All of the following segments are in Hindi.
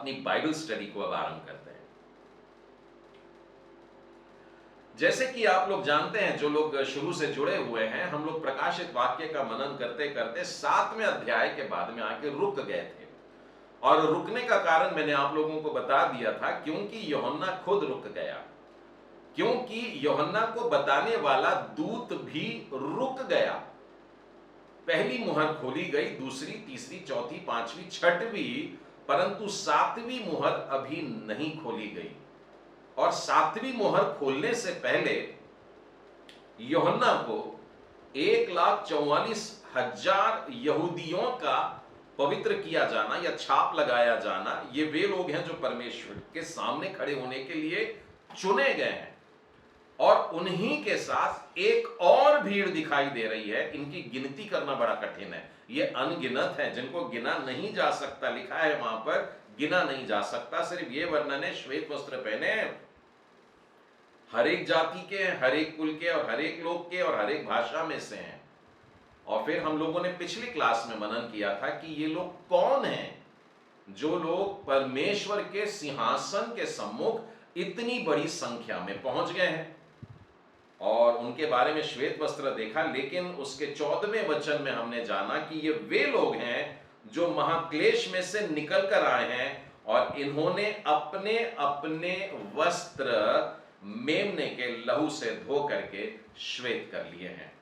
अपनी बाइबल स्टडी को अब आरंभ करते हैं। जैसे कि आप लोग जानते हैं, जो लोग शुरू से जुड़े हुए हैं, हम लोग प्रकाशित वाक्य का मनन करते करते 7वें अध्याय के बाद में आके रुक गए थे। और रुकने का कारण मैंने आप लोगों को बता दिया था, क्योंकि यूहन्ना खुद रुक गया, क्योंकि यूहन्ना को बताने वाला दूत भी रुक गया। पहली मुहर खोली गई, दूसरी, तीसरी, चौथी, पांचवी, छठवीं, परंतु 7वीं मुहर अभी नहीं खोली गई। और 7वीं मुहर खोलने से पहले यूहन्ना को 1,44,000 यहूदियों का पवित्र किया जाना या छाप लगाया जाना, ये वे लोग हैं जो परमेश्वर के सामने खड़े होने के लिए चुने गए हैं। और उन्हीं के साथ एक और भीड़ दिखाई दे रही है। इनकी गिनती करना बड़ा कठिन है, ये अनगिनत है, जिनको गिना नहीं जा सकता। लिखा है वहां पर, गिना नहीं जा सकता। सिर्फ ये वर्णन है, श्वेत वस्त्र पहने, हर एक जाति के, हर एक कुल के और हर एक लोग के और हर एक भाषा में से हैं। और फिर हम लोगों ने पिछली क्लास में मनन किया था कि ये लोग कौन हैं जो लोग परमेश्वर के सिंहासन के सम्मुख इतनी बड़ी संख्या में पहुंच गए हैं, और उनके बारे में श्वेत वस्त्र देखा। लेकिन उसके 14वें वचन में हमने जाना कि ये वे लोग हैं जो महाक्लेश में से निकल कर आए हैं, और इन्होंने अपने अपने वस्त्र मेमने के लहू से धो करके श्वेत कर लिए हैं।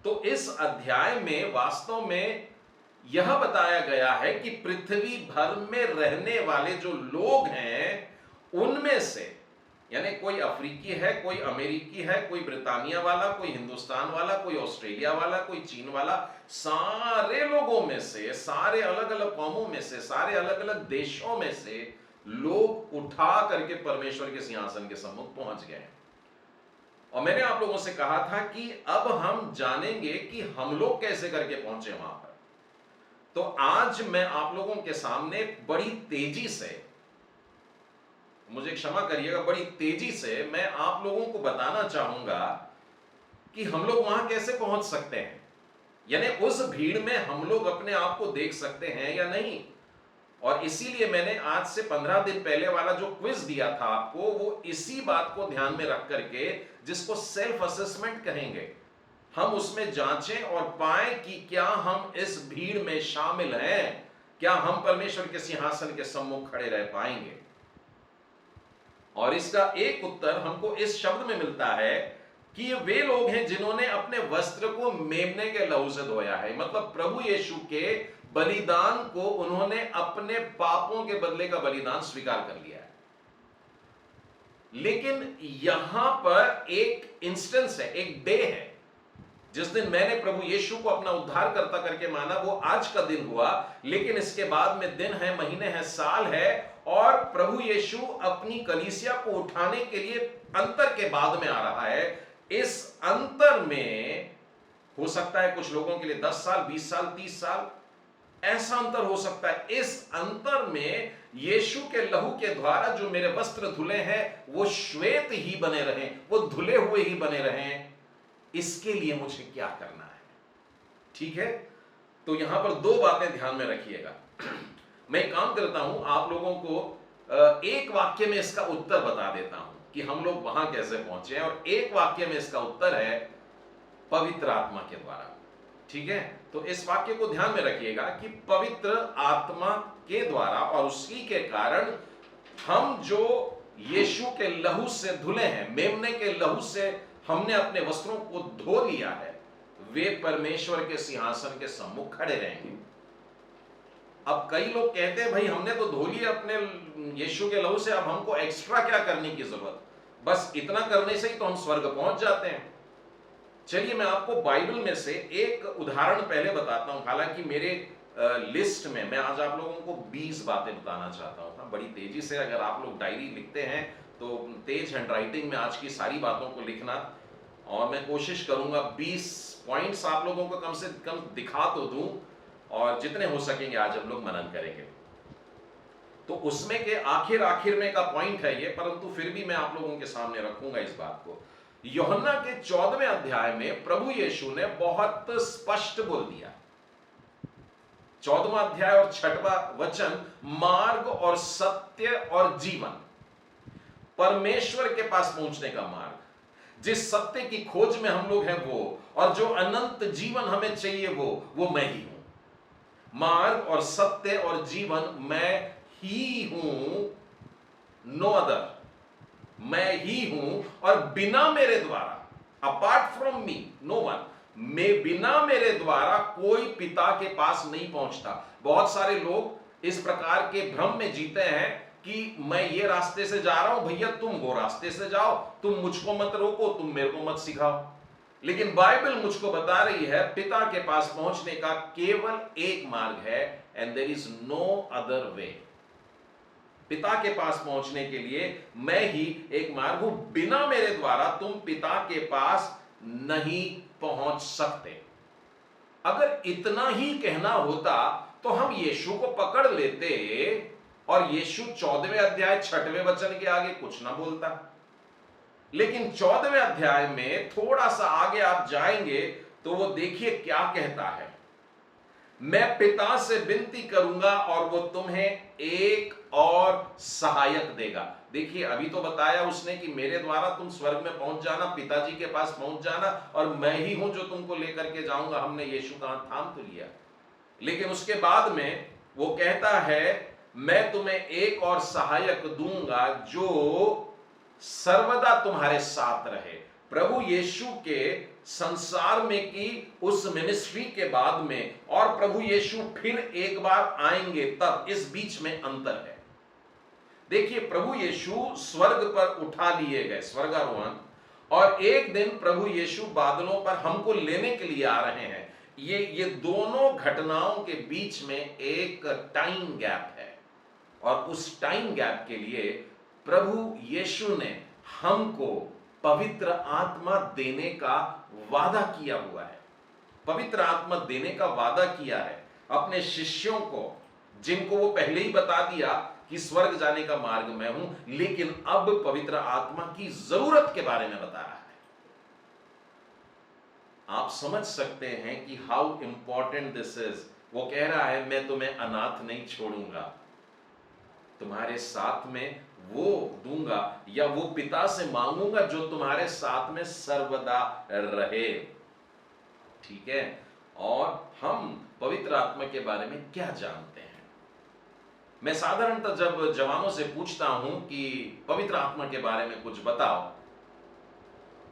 तो इस अध्याय में वास्तव में यह बताया गया है कि पृथ्वी भर में रहने वाले जो लोग हैं, उनमें से, यानी कोई अफ्रीकी है, कोई अमेरिकी है, कोई ब्रिटानिया वाला, कोई हिंदुस्तान वाला, कोई ऑस्ट्रेलिया वाला, कोई चीन वाला, सारे लोगों में से, सारे अलग अलग कौमों में से, सारे अलग अलग देशों में से लोग उठा करके परमेश्वर के सिंहासन के सम्मुख पहुंच गए। और मैंने आप लोगों से कहा था कि अब हम जानेंगे कि हम लोग कैसे करके पहुंचे वहां पर। तो आज मैं आप लोगों के सामने बड़ी तेजी से, मुझे क्षमा करिएगा, बड़ी तेजी से मैं आप लोगों को बताना चाहूंगा कि हम लोग वहां कैसे पहुंच सकते हैं, यानी उस भीड़ में हम लोग अपने आप को देख सकते हैं या नहीं। और इसीलिए मैंने आज से 15 दिन पहले वाला जो क्विज दिया था आपको, वो इसी बात को ध्यान में रख करके, जिसको सेल्फ असेसमेंट कहेंगे, हम उसमें जांचें और पाएं कि क्या हम इस भीड़ में शामिल हैं, क्या हम परमेश्वर के सिंहासन के सम्मुख खड़े रह पाएंगे। और इसका एक उत्तर हमको इस शब्द में मिलता है कि ये वे लोग हैं जिन्होंने अपने वस्त्र को मेमने के लहू से धोया है। मतलब प्रभु यीशु के बलिदान को उन्होंने अपने पापों के बदले का बलिदान स्वीकार कर लिया है। लेकिन यहां पर एक इंस्टेंस है, एक डे है, जिस दिन मैंने प्रभु यीशु को अपना उद्धारकर्ता करके माना, वो आज का दिन हुआ। लेकिन इसके बाद में दिन है, महीने हैं, साल है, और प्रभु यीशु अपनी कलीसिया को उठाने के लिए अंतर के बाद में आ रहा है। इस अंतर में हो सकता है कुछ लोगों के लिए 10 साल, 20 साल, 30 साल, ऐसा अंतर हो सकता है। इस अंतर में यीशु के लहू के द्वारा जो मेरे वस्त्र धुले हैं, वो श्वेत ही बने रहें, वो धुले हुए ही बने रहें। इसके लिए मुझे क्या करना है? ठीक है, तो यहां पर 2 बातें ध्यान में रखिएगा। मैं एक काम करता हूं, आप लोगों को एक वाक्य में इसका उत्तर बता देता हूं कि हम लोग वहां कैसे पहुंचे हैं, और एक वाक्य में इसका उत्तर है पवित्र आत्मा के द्वारा। ठीक है, तो इस वाक्य को ध्यान में रखिएगा कि पवित्र आत्मा के द्वारा और उसी के कारण हम जो यीशु के लहू से धुले हैं, मेमने के लहू से हमने अपने वस्त्रों को धो लिया है, वे परमेश्वर के सिंहासन के सम्मुख खड़े रहेंगे। अब कई लोग कहते हैं, भाई हमने तो धो लिया अपने यीशु के लहू से, अब हमको एक्स्ट्रा क्या करने की जरूरत, बस इतना करने से ही तो हम स्वर्ग पहुंच जाते हैं। चलिए मैं आपको बाइबल में से एक उदाहरण पहले बताता हूं। हालांकि मेरे लिस्ट में मैं आज आप लोगों को 20 बातें बताना चाहता हूं, बड़ी तेजी से। अगर आप लोग डायरी लिखते हैं तो तेज हैंडराइटिंग में आज की सारी बातों को लिखना, और मैं कोशिश करूंगा 20 पॉइंट्स आप लोगों को कम से कम दिखा तो दूं, और जितने हो सकेंगे आज हम लोग मनन करेंगे। तो उसमें के आखिर में का पॉइंट है ये, परंतु फिर भी मैं आप लोगों के सामने रखूंगा इस बात को। यूहन्ना के 14वें अध्याय में प्रभु यीशु ने बहुत स्पष्ट बोल दिया 14वां अध्याय और 6वां वचन, मार्ग और सत्य और जीवन, परमेश्वर के पास पहुंचने का मार्ग, जिस सत्य की खोज में हम लोग हैं वो, और जो अनंत जीवन हमें चाहिए वो मैं ही हूं। मार्ग और सत्य और जीवन मैं ही हूं, नो अदर, मैं ही हूं, और बिना मेरे द्वारा, apart from me know one, मैं बिना मेरे द्वारा कोई पिता के पास नहीं पहुंचता। बहुत सारे लोग इस प्रकार के भ्रम में जीते हैं कि मैं ये रास्ते से जा रहा हूं, भैया तुम वो रास्ते से जाओ, तुम मुझको मत रोको, तुम मेरे को मत सिखाओ। लेकिन बाइबल मुझको बता रही है पिता के पास पहुंचने का केवल एक मार्ग है, and there is no other way. पिता के पास पहुंचने के लिए मैं ही एक मार्ग हूं, बिना मेरे द्वारा तुम पिता के पास नहीं पहुंच सकते। अगर इतना ही कहना होता तो हम यीशु को पकड़ लेते और यीशु 14वें अध्याय 6वें वचन के आगे कुछ ना बोलता। लेकिन 14वें अध्याय में थोड़ा सा आगे आप जाएंगे तो वो देखिए क्या कहता है, मैं पिता से विनती करूंगा और वो तुम्हें एक और सहायक देगा। देखिए अभी तो बताया उसने कि मेरे द्वारा तुम स्वर्ग में पहुंच जाना, पिताजी के पास पहुंच जाना, और मैं ही हूं जो तुमको लेकर के जाऊंगा। हमने यीशु का हाथ थाम तो लिया, लेकिन उसके बाद में वो कहता है मैं तुम्हें एक और सहायक दूंगा जो सर्वदा तुम्हारे साथ रहे। प्रभु यीशु के संसार में की उस मिनिस्ट्री के बाद में और प्रभु यीशु फिर एक बार आएंगे, तब इस बीच में अंतर है। देखिए प्रभु यीशु स्वर्ग पर उठा लिए गए, स्वर्गारोहण, और एक दिन प्रभु यीशु बादलों पर हमको लेने के लिए आ रहे हैं। ये दोनों घटनाओं के बीच में एक टाइम गैप है, और उस टाइम गैप के लिए प्रभु यीशु ने हमको पवित्र आत्मा देने का वादा किया हुआ है। पवित्र आत्मा देने का वादा किया है अपने शिष्यों को, जिनको वो पहले ही बता दिया कि स्वर्ग जाने का मार्ग मैं हूं, लेकिन अब पवित्र आत्मा की जरूरत के बारे में बता रहा है। आप समझ सकते हैं कि हाउ इंपॉर्टेंट दिस इज। वो कह रहा है मैं तुम्हें अनाथ नहीं छोड़ूंगा, तुम्हारे साथ में वो दूंगा, या वो पिता से मांगूंगा जो तुम्हारे साथ में सर्वदा रहे। ठीक है, और हम पवित्र आत्मा के बारे में क्या जानते हैं? मैं साधारणतः जब जवानों से पूछता हूं कि पवित्र आत्मा के बारे में कुछ बताओ,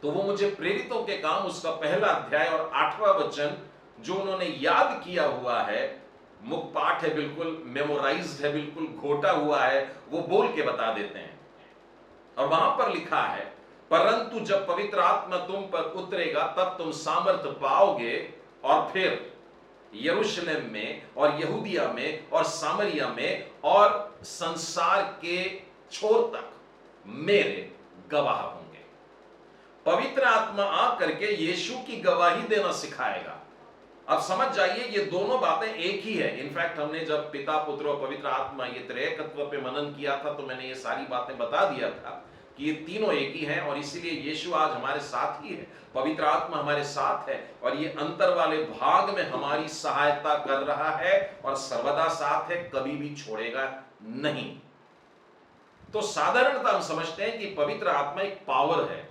तो वो मुझे प्रेरितों के काम उसका पहला अध्याय और 8वां वचन जो उन्होंने याद किया हुआ है, मुख पाठ है, बिल्कुल मेमोराइज्ड है, बिल्कुल घोटा हुआ है, वो बोल के बता देते हैं। और वहां पर लिखा है, परंतु जब पवित्र आत्मा तुम पर उतरेगा तब तुम सामर्थ्य पाओगे, और फिर यरूशलेम में और यहूदिया में और सामरिया में और संसार के छोर तक मेरे गवाह होंगे। पवित्र आत्मा आकर के यीशु की गवाही देना सिखाएगा। अब समझ जाइए ये दोनों बातें एक ही है। इनफैक्ट हमने जब पिता, पुत्र और पवित्र आत्मा ये त्रैकत्व पे मनन किया था, तो मैंने ये सारी बातें बता दिया था कि ये तीनों एक ही हैं, और इसीलिए यीशु आज हमारे साथ ही है, पवित्र आत्मा हमारे साथ है, और ये अंतर वाले भाग में हमारी सहायता कर रहा है और सर्वदा साथ है, कभी भी छोड़ेगा नहीं। तो साधारणतः हम समझते हैं कि पवित्र आत्मा एक पावर है।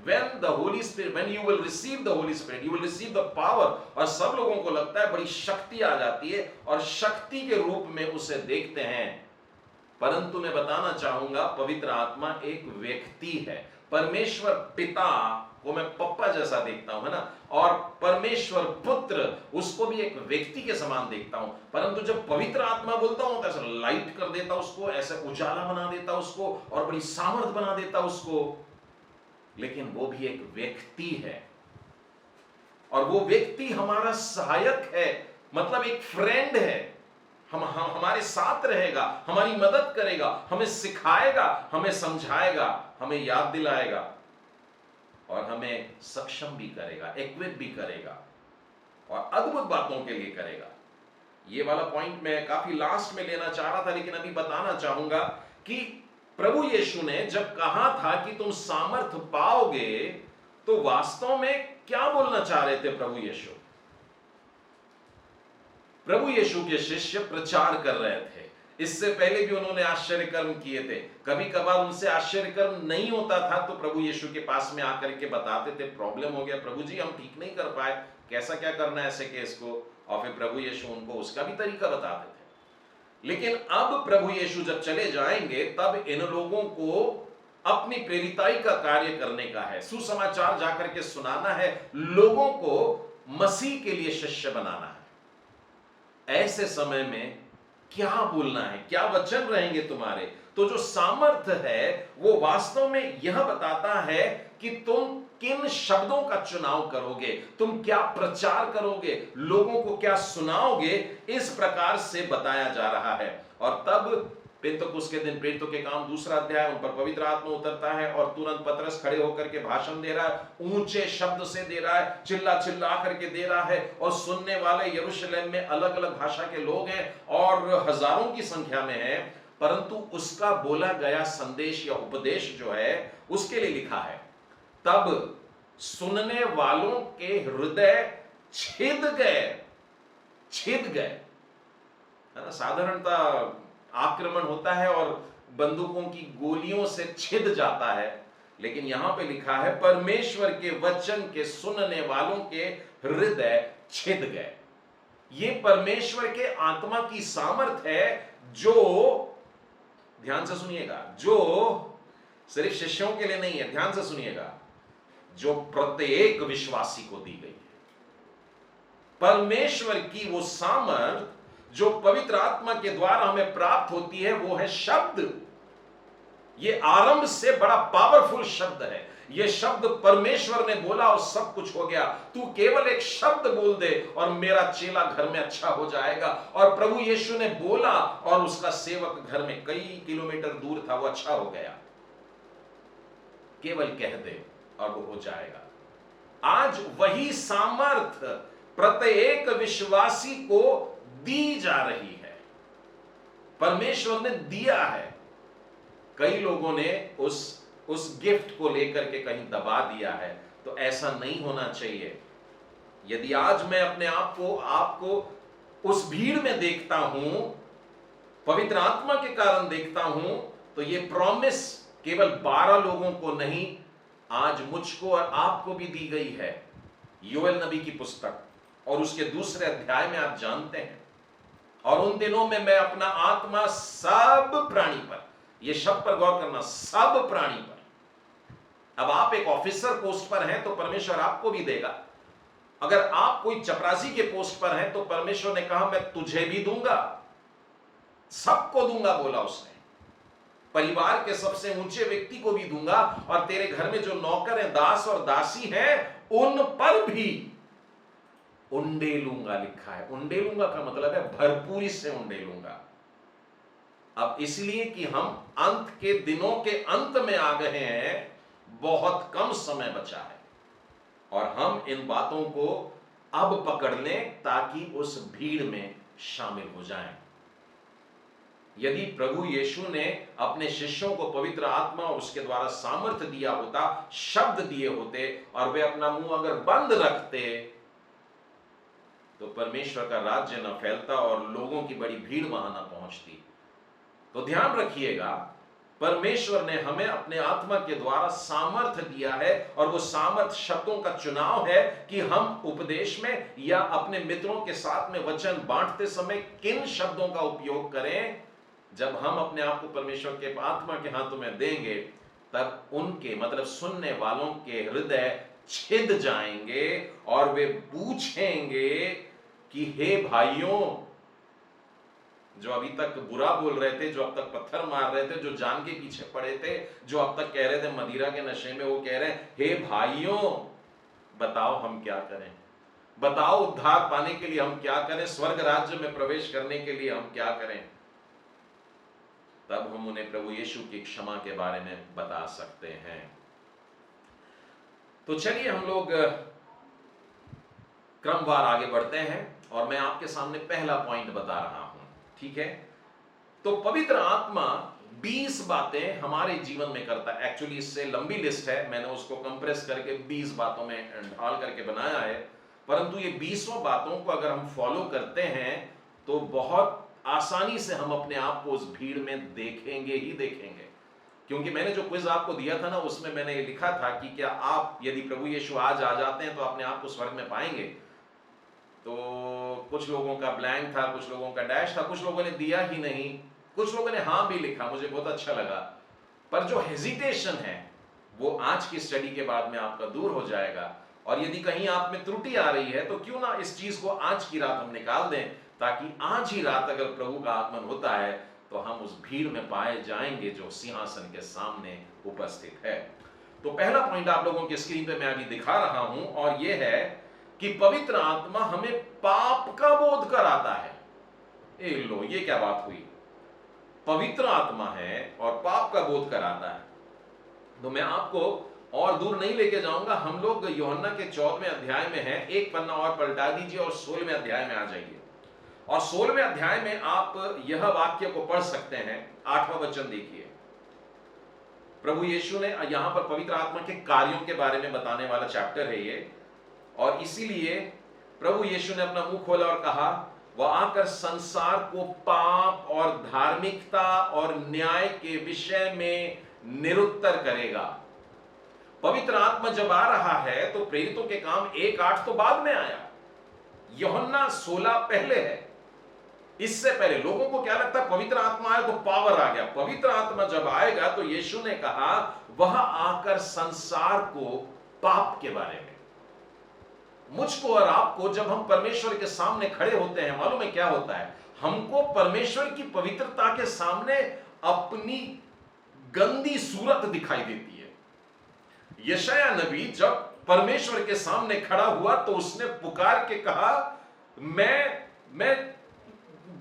When the Holy Spirit, when you will receive the Holy Spirit, you will receive the power, और सब लोगों को लगता है बड़ी शक्ति आ जाती है और शक्ति के रूप में उसे देखते हैं, परंतु मैं बताना चाहूंगा पवित्र आत्मा एक व्यक्ति है। परमेश्वर पिता को मैं पप्पा जैसा देखता हूं, है ना, और परमेश्वर पुत्र उसको भी एक व्यक्ति के समान देखता हूं, परंतु जब पवित्र आत्मा बोलता हूं तो ऐसा लाइट कर देता उसको, ऐसे उजाला बना देता उसको, और बड़ी सामर्थ बना देता उसको। लेकिन वो भी एक व्यक्ति है, और वो व्यक्ति हमारा सहायक है, मतलब एक फ्रेंड है। हम हमारे साथ रहेगा, हमारी मदद करेगा, हमें सिखाएगा, हमें समझाएगा, हमें याद दिलाएगा, और हमें सक्षम भी करेगा, इक्विप भी करेगा, और अद्भुत बातों के लिए करेगा। ये वाला पॉइंट मैं काफी लास्ट में लेना चाह रहा था, लेकिन अभी बताना चाहूंगा कि प्रभु यीशु ने जब कहा था कि तुम सामर्थ पाओगे, तो वास्तव में क्या बोलना चाह रहे थे प्रभु यीशु? प्रभु यीशु के शिष्य प्रचार कर रहे थे। इससे पहले भी उन्होंने आश्चर्य कर्म किए थे। कभी कभार उनसे आश्चर्य कर्म नहीं होता था तो प्रभु यीशु के पास में आकर के बताते थे, प्रॉब्लम हो गया प्रभु जी, हम ठीक नहीं कर पाए, कैसा क्या करना है ऐसे केस को। और फिर प्रभु यीशु उनको उसका भी तरीका बताते थे। लेकिन अब प्रभु यीशु जब चले जाएंगे तब इन लोगों को अपनी प्रेरिताई का कार्य करने का है, सुसमाचार जाकर के सुनाना है, लोगों को मसीह के लिए शिष्य बनाना है। ऐसे समय में क्या बोलना है, क्या वचन रहेंगे तुम्हारे, तो जो सामर्थ्य है वो वास्तव में यह बताता है कि तुम किन शब्दों का चुनाव करोगे, तुम क्या प्रचार करोगे, लोगों को क्या सुनाओगे, इस प्रकार से बताया जा रहा है। और तब पेंतकुस्त के दिन प्रेरितों के काम 2 अध्याय, उन पर पवित्र आत्मा उतरता है और तुरंत पतरस खड़े होकर के भाषण दे रहा है, ऊंचे शब्द से दे रहा है, चिल्ला चिल्ला करके दे रहा है। और सुनने वाले यरूशलेम में अलग अलग भाषा के लोग हैं और हजारों की संख्या में हैं, परंतु उसका बोला गया संदेश या उपदेश जो है उसके लिए लिखा है, तब सुनने वालों के हृदय छिद गए, है ना। साधारणतः आक्रमण होता है और बंदूकों की गोलियों से छिद जाता है, लेकिन यहां पे लिखा है परमेश्वर के वचन के सुनने वालों के हृदय छिद गए। ये परमेश्वर के आत्मा की सामर्थ है जो, ध्यान से सुनिएगा, जो सिर्फ शिष्यों के लिए नहीं है, ध्यान से सुनिएगा, जो प्रत्येक विश्वासी को दी गई है। परमेश्वर की वो सामर्थ जो पवित्र आत्मा के द्वारा हमें प्राप्त होती है वो है शब्द। ये आरंभ से बड़ा पावरफुल शब्द है। ये शब्द परमेश्वर ने बोला और सब कुछ हो गया। तू केवल एक शब्द बोल दे और मेरा चेला घर में अच्छा हो जाएगा। और प्रभु यीशु ने बोला और उसका सेवक घर में कई किलोमीटर दूर था, वो अच्छा हो गया। केवल कह दे और वो हो जाएगा। आज वही सामर्थ प्रत्येक विश्वासी को दी जा रही है, परमेश्वर ने दिया है। कई लोगों ने उस गिफ्ट को लेकर के कहीं दबा दिया है, तो ऐसा नहीं होना चाहिए। यदि आज मैं अपने आपको उस भीड़ में देखता हूं, पवित्र आत्मा के कारण देखता हूं, तो ये प्रॉमिस केवल 12 लोगों को नहीं, आज मुझको और आपको भी दी गई है। योएल नबी की पुस्तक और उसके 2 अध्याय में आप जानते हैं, और उन दिनों में मैं अपना आत्मा सब प्राणी पर, यह शब्द पर गौर करना, सब प्राणी पर। अब आप एक ऑफिसर पोस्ट पर हैं तो परमेश्वर आपको भी देगा। अगर आप कोई चपरासी के पोस्ट पर हैं तो परमेश्वर ने कहा मैं तुझे भी दूंगा, सबको दूंगा बोला उसने। परिवार के सबसे ऊंचे व्यक्ति को भी दूंगा, और तेरे घर में जो नौकर हैं, दास और दासी हैं, उन पर भी उंडेलूंगा लिखा है। उंडेलूंगा का मतलब है भरपूरी से उंडेलूंगा। अब इसलिए कि हम अंत के दिनों के अंत में आ गए हैं, बहुत कम समय बचा है, और हम इन बातों को अब पकड़ लें ताकि उस भीड़ में शामिल हो जाएं। यदि प्रभु यीशु ने अपने शिष्यों को पवित्र आत्मा और उसके द्वारा सामर्थ्य दिया होता, शब्द दिए होते, और वे अपना मुंह अगर बंद रखते, तो परमेश्वर का राज्य न फैलता और लोगों की बड़ी भीड़ वहां न पहुंचती। तो ध्यान रखिएगा, परमेश्वर ने हमें अपने आत्मा के द्वारा सामर्थ्य दिया है, और वो सामर्थ्य शब्दों का चुनाव है कि हम उपदेश में या अपने मित्रों के साथ में वचन बांटते समय किन शब्दों का उपयोग करें। जब हम अपने आप को परमेश्वर के आत्मा के हाथों में देंगे, तब उनके मतलब सुनने वालों के हृदय छिद जाएंगे और वे पूछेंगे कि हे भाइयों, जो अभी तक बुरा बोल रहे थे, जो अब तक पत्थर मार रहे थे, जो जान के पीछे पड़े थे, जो अब तक कह रहे थे मदिरा के नशे में, वो कह रहे हैं हे भाइयों, बताओ हम क्या करें, बताओ उद्धार पाने के लिए हम क्या करें, स्वर्ग राज्य में प्रवेश करने के लिए हम क्या करें। तब हम उन्हें प्रभु यीशु की क्षमा के बारे में बता सकते हैं। तो चलिए हम लोग क्रमवार आगे बढ़ते हैं, और मैं आपके सामने पहला पॉइंट बता रहा हूं, ठीक है। तो पवित्र आत्मा 20 बातें हमारे जीवन में करता है। एक्चुअली इससे लंबी लिस्ट है, मैंने उसको कंप्रेस करके 20 बातों में ढाल करके बनाया है, परंतु ये 20 बातों को अगर हम फॉलो करते हैं तो बहुत आसानी से हम अपने आप को उस भीड़ में देखेंगे ही देखेंगे। क्योंकि मैंने जो क्विज आपको दिया था ना, उसमें मैंने ये लिखा था कि क्या आप यदि प्रभु यीशु आज आ जाते हैं तो अपने आप को स्वर्ग में पाएंगे। तो कुछ लोगों का ब्लैंक था, कुछ लोगों का डैश था, कुछ लोगों ने दिया ही नहीं, कुछ लोगों ने हाँ भी लिखा, मुझे बहुत अच्छा लगा। पर जो हेजिटेशन है वो आज की स्टडी के बाद में आपका दूर हो जाएगा। और यदि कहीं आप में त्रुटि आ रही है तो क्यों ना इस चीज को आज की रात हम निकाल दें, ताकि आज ही रात अगर प्रभु का आगमन होता है तो हम उस भीड़ में पाए जाएंगे जो सिंहासन के सामने उपस्थित है। तो पहला पॉइंट आप लोगों की स्क्रीन पे मैं अभी दिखा रहा हूं, और यह है कि पवित्र आत्मा हमें पाप का बोध कराता है। ए लो, ये क्या बात हुई? पवित्र आत्मा है और पाप का बोध कराता है। तो मैं आपको और दूर नहीं लेके जाऊंगा, हम लोग यूहन्ना के 14वें अध्याय में हैं। एक पन्ना और पलटा दीजिए और 16वें अध्याय में आ जाइए। और 16वें अध्याय में आप यह वाक्य को पढ़ सकते हैं। 8वां वचन देखिए। प्रभु यीशु ने यहां पर पवित्र आत्मा के कार्यों के बारे में बताने वाला चैप्टर है ये, और इसीलिए प्रभु यीशु ने अपना मुंह खोला और कहा, वह आकर संसार को पाप और धार्मिकता और न्याय के विषय में निरुत्तर करेगा। पवित्र आत्मा जब आ रहा है तो प्रेरितों के काम 1:8 तो बाद में आया, यूहन्ना 16 पहले है। इससे पहले लोगों को क्या लगता है, पवित्र आत्मा आया तो पावर आ गया। पवित्र आत्मा जब आएगा तो यीशु ने कहा वह आकर संसार को पाप के बारे में, मुझको और आपको जब हम परमेश्वर के सामने खड़े होते हैं, मालूम है क्या होता है? हमको परमेश्वर की पवित्रता के सामने अपनी गंदी सूरत दिखाई देती है। यशाया नबी जब परमेश्वर के सामने खड़ा हुआ तो उसने पुकार के कहा, मैं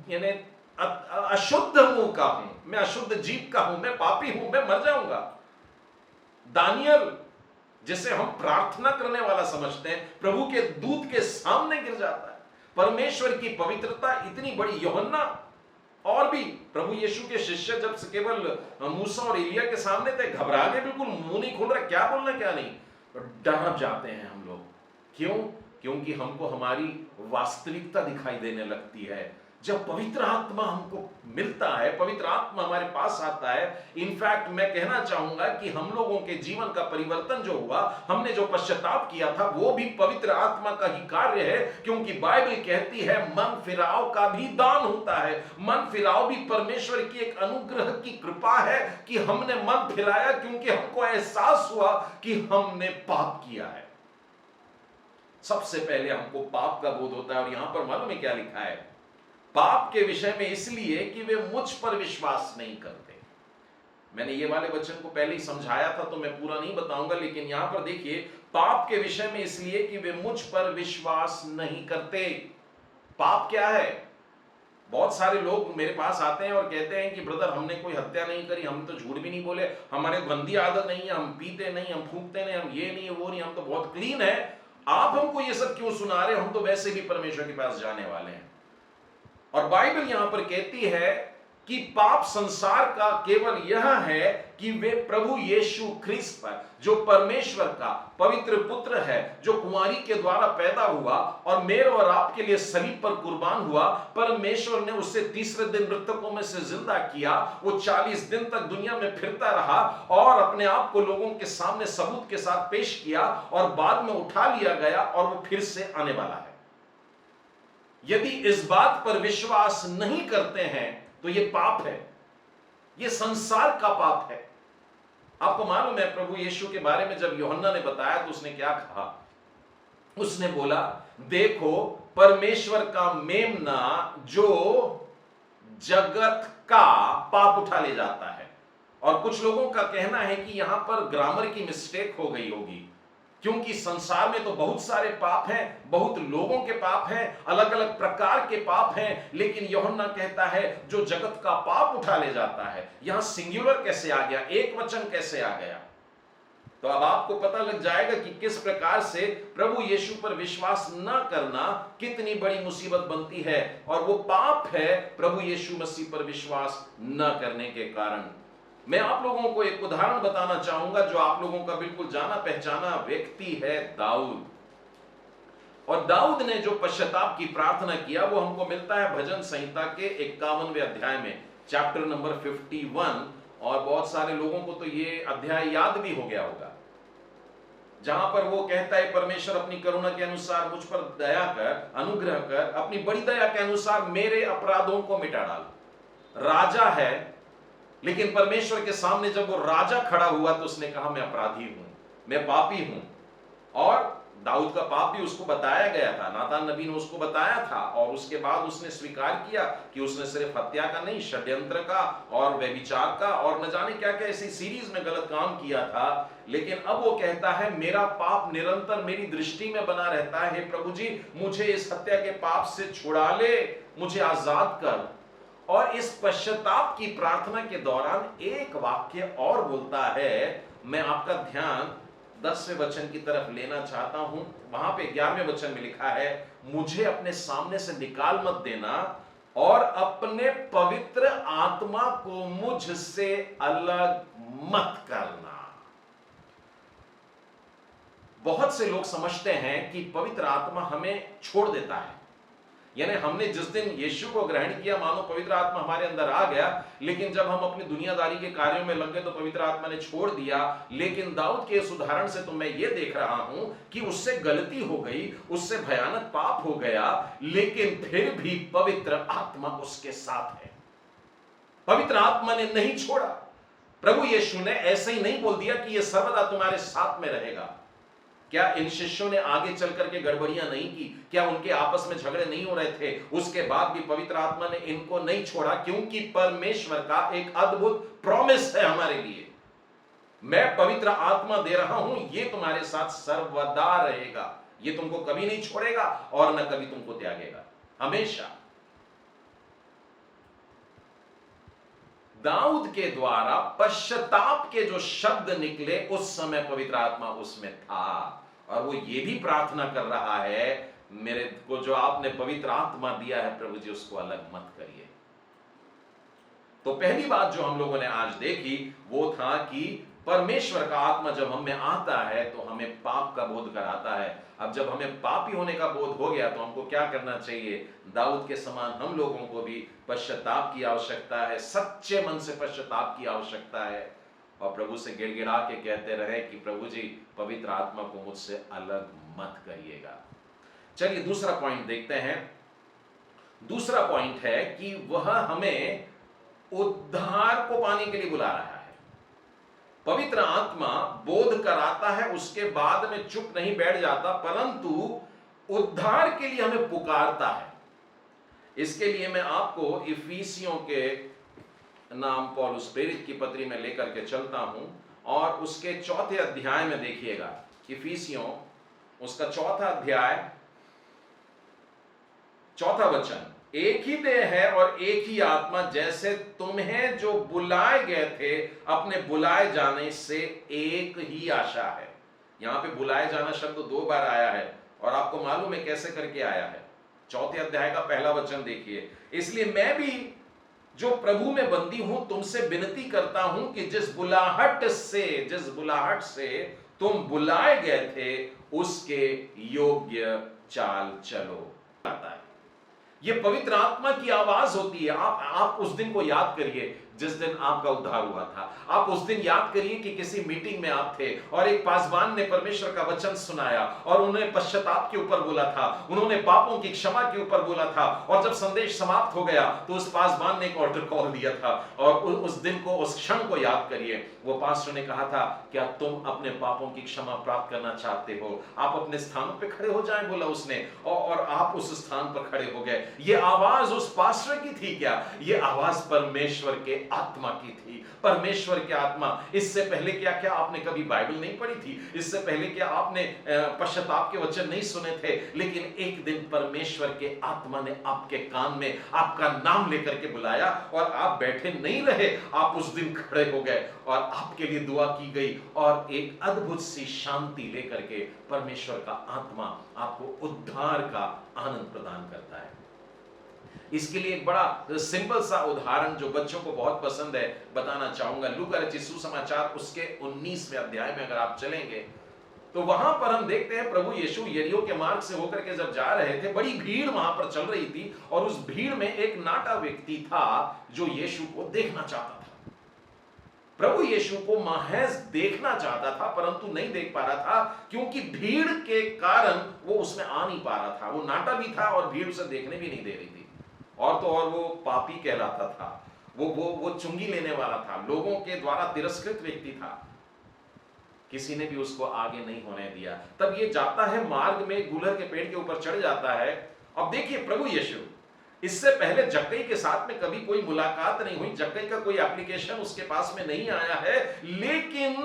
यानी अशुद्ध मुंह का हूं, मैं अशुद्ध जीव का हूं, मैं पापी हूं, मैं मर जाऊंगा। दानियल जिसे हम प्रार्थना करने वाला समझते हैं, प्रभु के दूत के सामने गिर जाता है। परमेश्वर की पवित्रता इतनी बड़ी। यूहन्ना और भी प्रभु यीशु के शिष्य जब से केवल मूसा और एलिया के सामने थे, घबरा गए, बिल्कुल मुंह नहीं खोल रहा, क्या बोलना क्या नहीं, डर जाते हैं हम लोग। क्यों? क्योंकि हमको हमारी वास्तविकता दिखाई देने लगती है। जब पवित्र आत्मा हमको मिलता है, पवित्र आत्मा हमारे पास आता है। इनफैक्ट मैं कहना चाहूंगा कि हम लोगों के जीवन का परिवर्तन जो हुआ, हमने जो पश्चाताप किया था, वो भी पवित्र आत्मा का ही कार्य है। क्योंकि बाइबल कहती है मन फिराव का भी दान होता है। मन फिराव भी परमेश्वर की एक अनुग्रह की कृपा है कि हमने मन फिराया, क्योंकि हमको एहसास हुआ कि हमने पाप किया है। सबसे पहले हमको पाप का बोध होता है। और यहां पर मालूम है क्या लिखा है? पाप के विषय में इसलिए कि वे मुझ पर विश्वास नहीं करते। मैंने ये वाले वचन को पहले ही समझाया था तो मैं पूरा नहीं बताऊंगा, लेकिन यहां पर देखिए, पाप के विषय में इसलिए कि वे मुझ पर विश्वास नहीं करते। पाप क्या है? बहुत सारे लोग मेरे पास आते हैं और कहते हैं कि ब्रदर हमने कोई हत्या नहीं करी, हम तो झूठ भी नहीं बोले, हमारे गंदी आदत नहीं है, हम पीते नहीं, हम फूंकते नहीं, हम ये नहीं वो नहीं, हम तो बहुत क्लीन है। आप हमको ये सब क्यों सुना रहे हो? हम तो वैसे भी परमेश्वर के पास जाने वाले हैं। और बाइबल यहां पर कहती है कि पाप संसार का केवल यह है कि वे प्रभु यीशु ख्रीस्त पर, जो परमेश्वर का पवित्र पुत्र है, जो कुंवारी के द्वारा पैदा हुआ और मेरे और आपके लिए सलीब पर कुर्बान हुआ, परमेश्वर ने उसे तीसरे दिन मृतकों में से जिंदा किया। वो 40 दिन तक दुनिया में फिरता रहा और अपने आप को लोगों के सामने सबूत के साथ पेश किया और बाद में उठा लिया गया और वो फिर से आने वाला है। यदि इस बात पर विश्वास नहीं करते हैं तो यह पाप है, यह संसार का पाप है। आपको मालूम है प्रभु यीशु के बारे में जब यूहन्ना ने बताया तो उसने क्या कहा? उसने बोला, देखो परमेश्वर का मेमना जो जगत का पाप उठा ले जाता है। और कुछ लोगों का कहना है कि यहां पर ग्रामर की मिस्टेक हो गई होगी, क्योंकि संसार में तो बहुत सारे पाप हैं, बहुत लोगों के पाप हैं, अलग अलग प्रकार के पाप हैं, लेकिन यूहन्ना कहता है जो जगत का पाप उठा ले जाता है। यहां सिंगुलर कैसे आ गया, एक वचन कैसे आ गया? तो अब आपको पता लग जाएगा कि किस प्रकार से प्रभु यीशु पर विश्वास न करना कितनी बड़ी मुसीबत बनती है। और वो पाप है प्रभु यीशु मसीह पर विश्वास न करने के कारण। मैं आप लोगों को एक उदाहरण बताना चाहूंगा जो आप लोगों का बिल्कुल जाना पहचाना व्यक्ति है, दाऊद। और दाऊद ने जो पश्चाताप की प्रार्थना किया वो हमको मिलता है भजन संहिता के 51वें अध्याय में, चैप्टर नंबर 51। और बहुत सारे लोगों को तो ये अध्याय याद भी हो गया होगा, जहां पर वो कहता है, परमेश्वर अपनी करुणा के अनुसार मुझ पर दया कर, अनुग्रह कर, अपनी बड़ी दया के अनुसार मेरे अपराधों को मिटा डाल। राजा है, लेकिन परमेश्वर के सामने जब वो राजा खड़ा हुआ तो उसने कहा मैं अपराधी हूं, मैं पापी हूं। और दाऊद का पाप भी उसको बताया गया था, नातान नबी ने उसको बताया था, और उसके बाद उसने स्वीकार किया कि उसने सिर्फ हत्या का नहीं, षड्यंत्र का और व्यभिचार का और न जाने क्या क्या ऐसी सीरीज में गलत काम किया था। लेकिन अब वो कहता है मेरा पाप निरंतर मेरी दृष्टि में बना रहता है, हे प्रभु जी मुझे इस हत्या के पाप से छुड़ा ले, मुझे आजाद कर। और इस पश्चाताप की प्रार्थना के दौरान एक वाक्य और बोलता है, मैं आपका ध्यान 10वें वचन की तरफ लेना चाहता हूं। वहां पे 11वें वचन में लिखा है, मुझे अपने सामने से निकाल मत देना और अपने पवित्र आत्मा को मुझसे अलग मत करना। बहुत से लोग समझते हैं कि पवित्र आत्मा हमें छोड़ देता है, यानी हमने जिस दिन यीशु को ग्रहण किया मानो पवित्र आत्मा हमारे अंदर आ गया, लेकिन जब हम अपनी दुनियादारी के कार्यों में लग गए तो पवित्र आत्मा ने छोड़ दिया। लेकिन दाऊद के इस उदाहरण से तो मैं ये देख रहा हूं कि उससे गलती हो गई, उससे भयानक पाप हो गया, लेकिन फिर भी पवित्र आत्मा उसके साथ है। पवित्र आत्मा ने नहीं छोड़ा। प्रभु यीशु ने ऐसे ही नहीं बोल दिया कि यह सर्वदा तुम्हारे साथ में रहेगा। क्या इन शिष्यों ने आगे चल करके गड़बड़ियां नहीं की? क्या उनके आपस में झगड़े नहीं हो रहे थे? उसके बाद भी पवित्र आत्मा ने इनको नहीं छोड़ा, क्योंकि परमेश्वर का एक अद्भुत प्रॉमिस है हमारे लिए। मैं पवित्र आत्मा दे रहा हूं, ये तुम्हारे साथ सर्वदा रहेगा, ये तुमको कभी नहीं छोड़ेगा और न कभी तुमको त्यागेगा, हमेशा। दाऊद के द्वारा पश्चाताप के जो शब्द निकले उस समय पवित्र आत्मा उसमें था, और वो ये भी प्रार्थना कर रहा है, मेरे को जो आपने पवित्र आत्मा दिया है प्रभु जी उसको अलग मत करिए। तो पहली बात जो हम लोगों ने आज देखी वो था कि परमेश्वर का आत्मा जब हम में आता है तो हमें पाप का बोध कराता है। अब जब हमें पापी होने का बोध हो गया तो हमको क्या करना चाहिए? दाऊद के समान हम लोगों को भी पश्चाताप की आवश्यकता है, सच्चे मन से पश्चाताप की आवश्यकता है, और प्रभु से गिड़गिड़ा के कहते रहे कि प्रभु जी पवित्र आत्मा को मुझसे अलग मत करिएगा। चलिए दूसरा पॉइंट देखते हैं। दूसरा पॉइंट है कि वह हमें उद्धार को पाने के लिए बुला रहा है। पवित्र आत्मा बोध कराता है, उसके बाद में चुप नहीं बैठ जाता, परंतु उद्धार के लिए हमें पुकारता है। इसके लिए मैं आपको इफिसियों के नाम पौलुस प्रेरित की पत्री में लेकर के चलता हूं, और उसके 4थे अध्याय में देखिएगा, इफिसियों उसका 4था अध्याय 4था वचन, एक ही देह है और एक ही आत्मा, जैसे तुम्हें जो बुलाए गए थे अपने बुलाए जाने से एक ही आशा है। यहां पे बुलाए जाना शब्द 2 बार आया है, और आपको मालूम है कैसे करके आया है। 4थे अध्याय का पहला वचन देखिए, इसलिए मैं भी जो प्रभु में बंदी हूं तुमसे विनती करता हूं कि जिस बुलाहट से तुम बुलाए गए थे उसके योग्य चाल चलो। ये पवित्र आत्मा की आवाज होती है। आप उस दिन को याद करिए जिस दिन आपका उद्धार हुआ था। आप उस दिन याद करिए कि किसी मीटिंग में आप थे और एक पासवान ने परमेश्वर का वचन सुनाया और उन्होंने पश्चाताप के ऊपर बोला था, उन्होंने पापों की क्षमा के ऊपर बोला था, और जब संदेश समाप्त हो गया तो उस पासवान ने एक ऑल्टर कॉल दिया था। और उस दिन को, उस क्षण को याद करिए। वो पास्टर ने कहा था, क्या तुम अपने पापों की क्षमा प्राप्त करना चाहते हो? आप अपने स्थानों पे खड़े हो जाएं, बोला उसने, और आप उस स्थान पर खड़े हो गए। ये आवाज उस पास्टर की थी क्या? ये आवाज परमेश्वर के आत्मा की थी। परमेश्वर की आत्मा। इससे पहले क्या आपने कभी बाइबल नहीं पढ़ी थी? इससे पहले क्या आपने पश्चाताप के वचन नहीं सुने थे? लेकिन एक दिन परमेश्वर के आत्मा ने आपके कान में आपका नाम लेकर के बुलाया और आप बैठे नहीं रहे, आप उस दिन खड़े हो गए और आपके लिए दुआ की गई, और एक अद्भुत सी शांति लेकर के परमेश्वर का आत्मा आपको उद्धार का आनंद प्रदान करता है। इसके लिए एक बड़ा सिंपल सा उदाहरण जो बच्चों को बहुत पसंद है बताना चाहूंगा। लूका रचित सुसमाचार उसके 19वें अध्याय में अगर आप चलेंगे तो वहां पर हम देखते हैं प्रभु यीशु यरीहो के मार्ग से होकर के जब जा रहे थे, बड़ी भीड़ वहां पर चल रही थी और उस भीड़ में एक नाटा व्यक्ति था जो यीशु को देखना चाहता था। प्रभु यीशु को महज देखना चाहता था परंतु नहीं देख पा रहा था, क्योंकि भीड़ के कारण वो उसमें आ नहीं पा रहा था। वो नाटा भी था और भीड़ उसे देखने भी नहीं दे रही थी। और तो और वो पापी कहलाता था, वो चुंगी लेने वाला था, लोगों के द्वारा तिरस्कृत व्यक्ति था। किसी ने भी उसको आगे नहीं होने दिया। तब ये जाता है मार्ग में, गुलहर के पेड़ के ऊपर चढ़ जाता है। अब देखिए प्रभु यीशु, इससे पहले जक्कई के साथ में कभी कोई मुलाकात नहीं हुई, जक्कई का कोई एप्लीकेशन उसके पास में नहीं आया है, लेकिन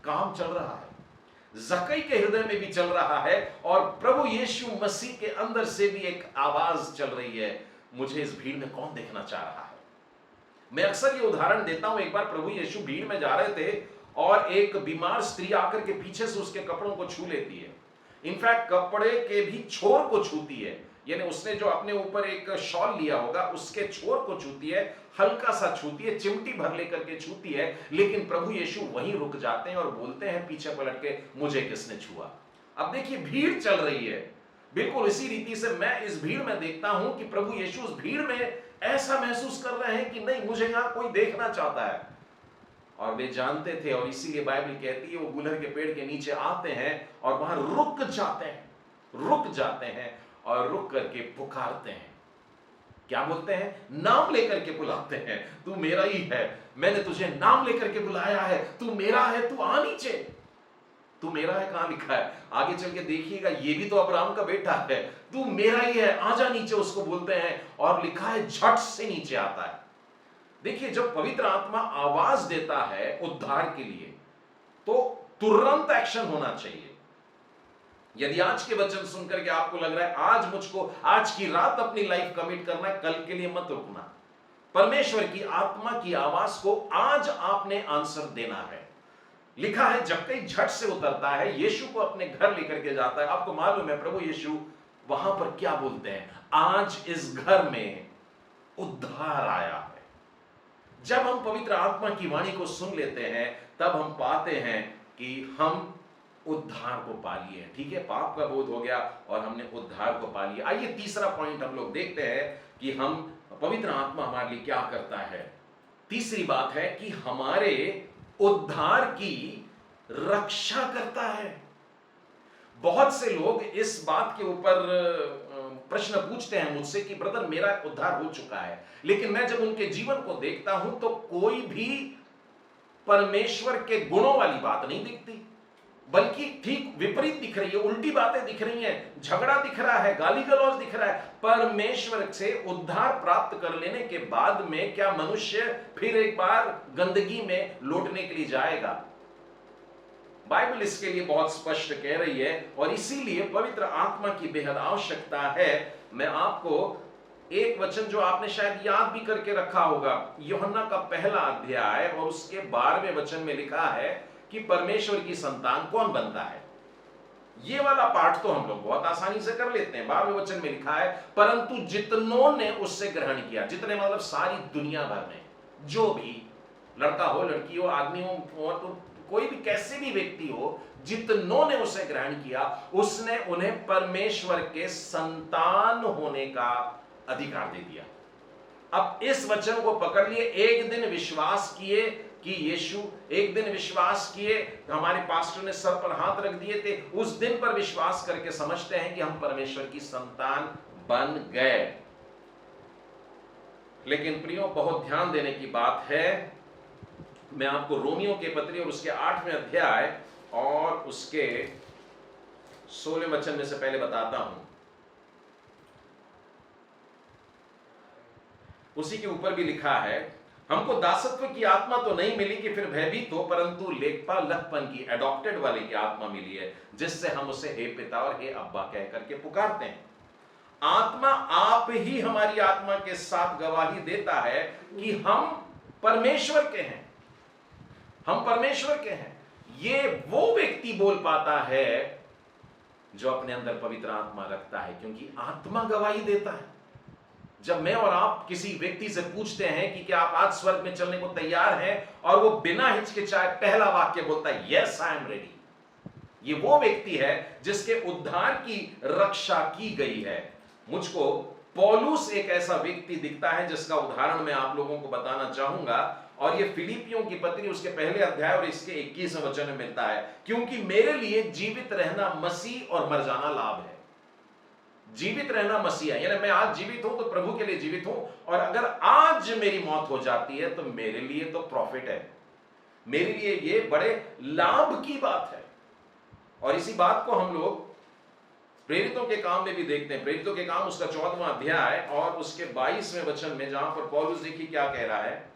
काम चल रहा है, जक्कई के हृदय में भी चल रहा है और प्रभु यीशु मसीह के अंदर से भी एक आवाज चल रही है, मुझे इस भीड़ में कौन देखना चाह रहा है। मैं अक्सर ये उदाहरण देता हूं। एक बार प्रभु यीशु भीड़ में जा रहे थे और एक बीमार स्त्री आकर के पीछे से उसके कपड़ों को छू लेती है। इनफैक्ट कपड़े के भी छोर को छूती है, यानी उसने जो अपने ऊपर एक शॉल लिया होगा उसके छोर को छूती है, हल्का सा छूती है, चिमटी भर लेकर के छूती है। लेकिन प्रभु यीशु वहीं रुक जाते हैं और बोलते हैं पीछे पलट के, मुझे किसने छुआ। अब देखिए भीड़ चल रही है, बिल्कुल इसी रीति से मैं इस भीड़ में देखता हूं कि प्रभु यीशु उस भीड़ में ऐसा महसूस कर रहे हैं कि नहीं, मुझे यहां कोई देखना चाहता है। और वे जानते थे और इसीलिए बाइबल कहती है वो गुलहर के पेड़ के नीचे आते हैं और वहां रुक जाते हैं और रुक करके पुकारते हैं। क्या बोलते हैं? नाम लेकर के बुलाते हैं, तू मेरा ही है, मैंने तुझे नाम लेकर के बुलाया है, तू मेरा है, तू आ नीचे, तू मेरा है। कहां लिखा है? आगे चल के देखिएगा, ये भी तो अब्राहम का बेटा है, तू मेरा ही है, आजा नीचे, उसको बोलते हैं। और लिखा है झट से नीचे आता है। देखिए जब पवित्र आत्मा आवाज देता है उद्धार के लिए तो तुरंत एक्शन होना चाहिए। यदि आज के वचन सुनकर के आपको लग रहा है आज मुझको आज की रात अपनी लाइफ कमिट करना है, कल के लिए मत रुकना। परमेश्वर की आत्मा की आवाज को आज आपने आंसर देना है। लिखा है जक्कई झट से उतरता है, यीशु को अपने घर लेकर के जाता है। आपको मालूम है प्रभु यीशु वहां पर क्या बोलते हैं? आज इस घर में उद्धार आया है। जब हम पवित्र आत्मा की वाणी को सुन लेते हैं तब हम पाते हैं कि हम उद्धार को पा लिए। ठीक है, पाप का बोध हो गया और हमने उद्धार को पा लिया। आइए तीसरा पॉइंट हम लोग देखते हैं कि हम पवित्र आत्मा हमारे लिए क्या करता है। तीसरी बात है कि हमारे उद्धार की रक्षा करता है। बहुत से लोग इस बात के ऊपर प्रश्न पूछते हैं मुझसे कि ब्रदर मेरा उद्धार हो चुका है, लेकिन मैं जब उनके जीवन को देखता हूं तो कोई भी परमेश्वर के गुणों वाली बात नहीं दिखती, बल्कि ठीक विपरीत दिख रही है, उल्टी बातें दिख रही हैं, झगड़ा दिख रहा है, गाली गलौज दिख रहा है। परमेश्वर से उद्धार प्राप्त कर लेने के बाद में क्या मनुष्य फिर एक बार गंदगी में लौटने के लिए जाएगा? बाइबल इसके लिए बहुत स्पष्ट कह रही है और इसीलिए पवित्र आत्मा की बेहद आवश्यकता है। मैं आपको एक वचन जो आपने शायद याद भी करके रखा होगा, यूहन्ना का पहला अध्याय और उसके 12वें वचन में लिखा है कि परमेश्वर की संतान कौन बनता है। ये वाला पाठ तो हम लोग बहुत आसानी से कर लेते हैं। 12वें वचन में लिखा है परंतु जितनों ने उससे ग्रहण किया। जितने मतलब सारी दुनिया भर में, जो भी लड़का हो, लड़की हो, आदमी हो, तो कोई भी कैसे भी व्यक्ति हो, जितनों ने उसे ग्रहण किया उसने उन्हें परमेश्वर के संतान होने का अधिकार दे दिया। अब इस वचन को पकड़ लिए, एक दिन विश्वास किए कि यीशु, एक दिन विश्वास किए, हमारे पास्टर ने सर पर हाथ रख दिए थे, उस दिन पर विश्वास करके समझते हैं कि हम परमेश्वर की संतान बन गए। लेकिन प्रियो बहुत ध्यान देने की बात है, मैं आपको रोमियो के पत्री और उसके 8वें अध्याय और उसके 16वें वचन में से पहले बताता हूं। उसी के ऊपर भी लिखा है, हमको दासत्व की आत्मा तो नहीं मिली कि फिर भयभीत हो, परंतु लेखपालकपन की, एडॉप्टेड वाले की आत्मा मिली है, जिससे हम उसे हे पिता और हे अब्बा कह करके पुकारते हैं। आत्मा आप ही हमारी आत्मा के साथ गवाही देता है कि हम परमेश्वर के हैं, हम परमेश्वर के हैं। ये वो व्यक्ति बोल पाता है जो अपने अंदर पवित्र आत्मा रखता है, क्योंकि आत्मा गवाही देता है। जब मैं और आप किसी व्यक्ति से पूछते हैं कि क्या आप आज स्वर्ग में चलने को तैयार हैं, और वो बिना हिचकिचाए पहला वाक्य बोलता है यस आई एम रेडी, ये वो व्यक्ति है जिसके उद्धार की रक्षा की गई है। मुझको पौलुस एक ऐसा व्यक्ति दिखता है जिसका उदाहरण मैं आप लोगों को बताना चाहूंगा, और ये फिलिपियों की पत्री उसके पहले अध्याय और इसके 21वें वचन में मिलता है। क्योंकि मेरे लिए जीवित रहना मसीह और मर जाना लाभ है। जीवित रहना मसीह है, यानी मैं आज जीवित हूं तो प्रभु के लिए जीवित हूं, और अगर आज मेरी मौत हो जाती है तो मेरे लिए तो प्रॉफिट है, मेरे लिए ये बड़े लाभ की बात है। और इसी बात को हम लोग प्रेरितों के काम में भी देखते हैं। प्रेरितों के काम उसका 14वां अध्याय और उसके 22वें वचन में, जहां पर पौलुस देखिए क्या कह रहा है,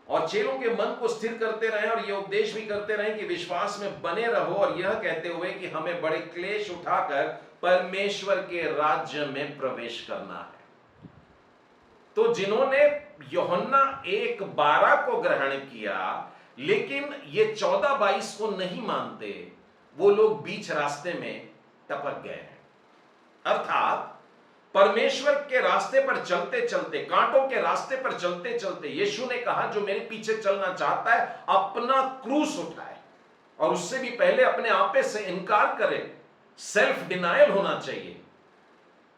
और चेलों के मन को स्थिर करते रहे और यह उपदेश भी करते रहे कि विश्वास में बने रहो, और यह कहते हुए कि हमें बड़े क्लेश उठाकर परमेश्वर के राज्य में प्रवेश करना है। तो जिन्होंने यूहन्ना 1:12 को ग्रहण किया लेकिन ये 14:22 को नहीं मानते, वो लोग बीच रास्ते में टपक गए हैं। अर्थात परमेश्वर के रास्ते पर चलते चलते, कांटों के रास्ते पर चलते चलते, यीशु ने कहा जो मेरे पीछे चलना चाहता है अपना क्रूस उठाए, और उससे भी पहले अपने आपे से इनकार करे। सेल्फ डिनायल होना चाहिए।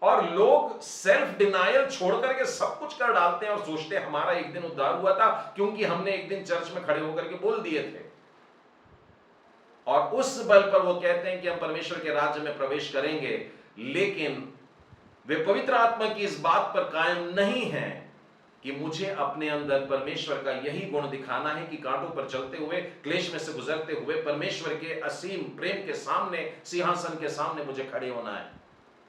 और लोग सेल्फ डिनायल छोड़ करके सब कुछ कर डालते हैं और सोचते हैं हमारा एक दिन उद्धार हुआ था क्योंकि हमने एक दिन चर्च में खड़े होकर के बोल दिए थे, और उस बल पर वो कहते हैं कि हम परमेश्वर के राज्य में प्रवेश करेंगे, लेकिन वे पवित्र आत्मा की इस बात पर कायम नहीं है कि मुझे अपने अंदर परमेश्वर का यही गुण दिखाना है कि कांटों पर चलते हुए, क्लेश में से गुजरते हुए परमेश्वर के असीम प्रेम के सामने, सिंहासन के सामने मुझे खड़े होना है।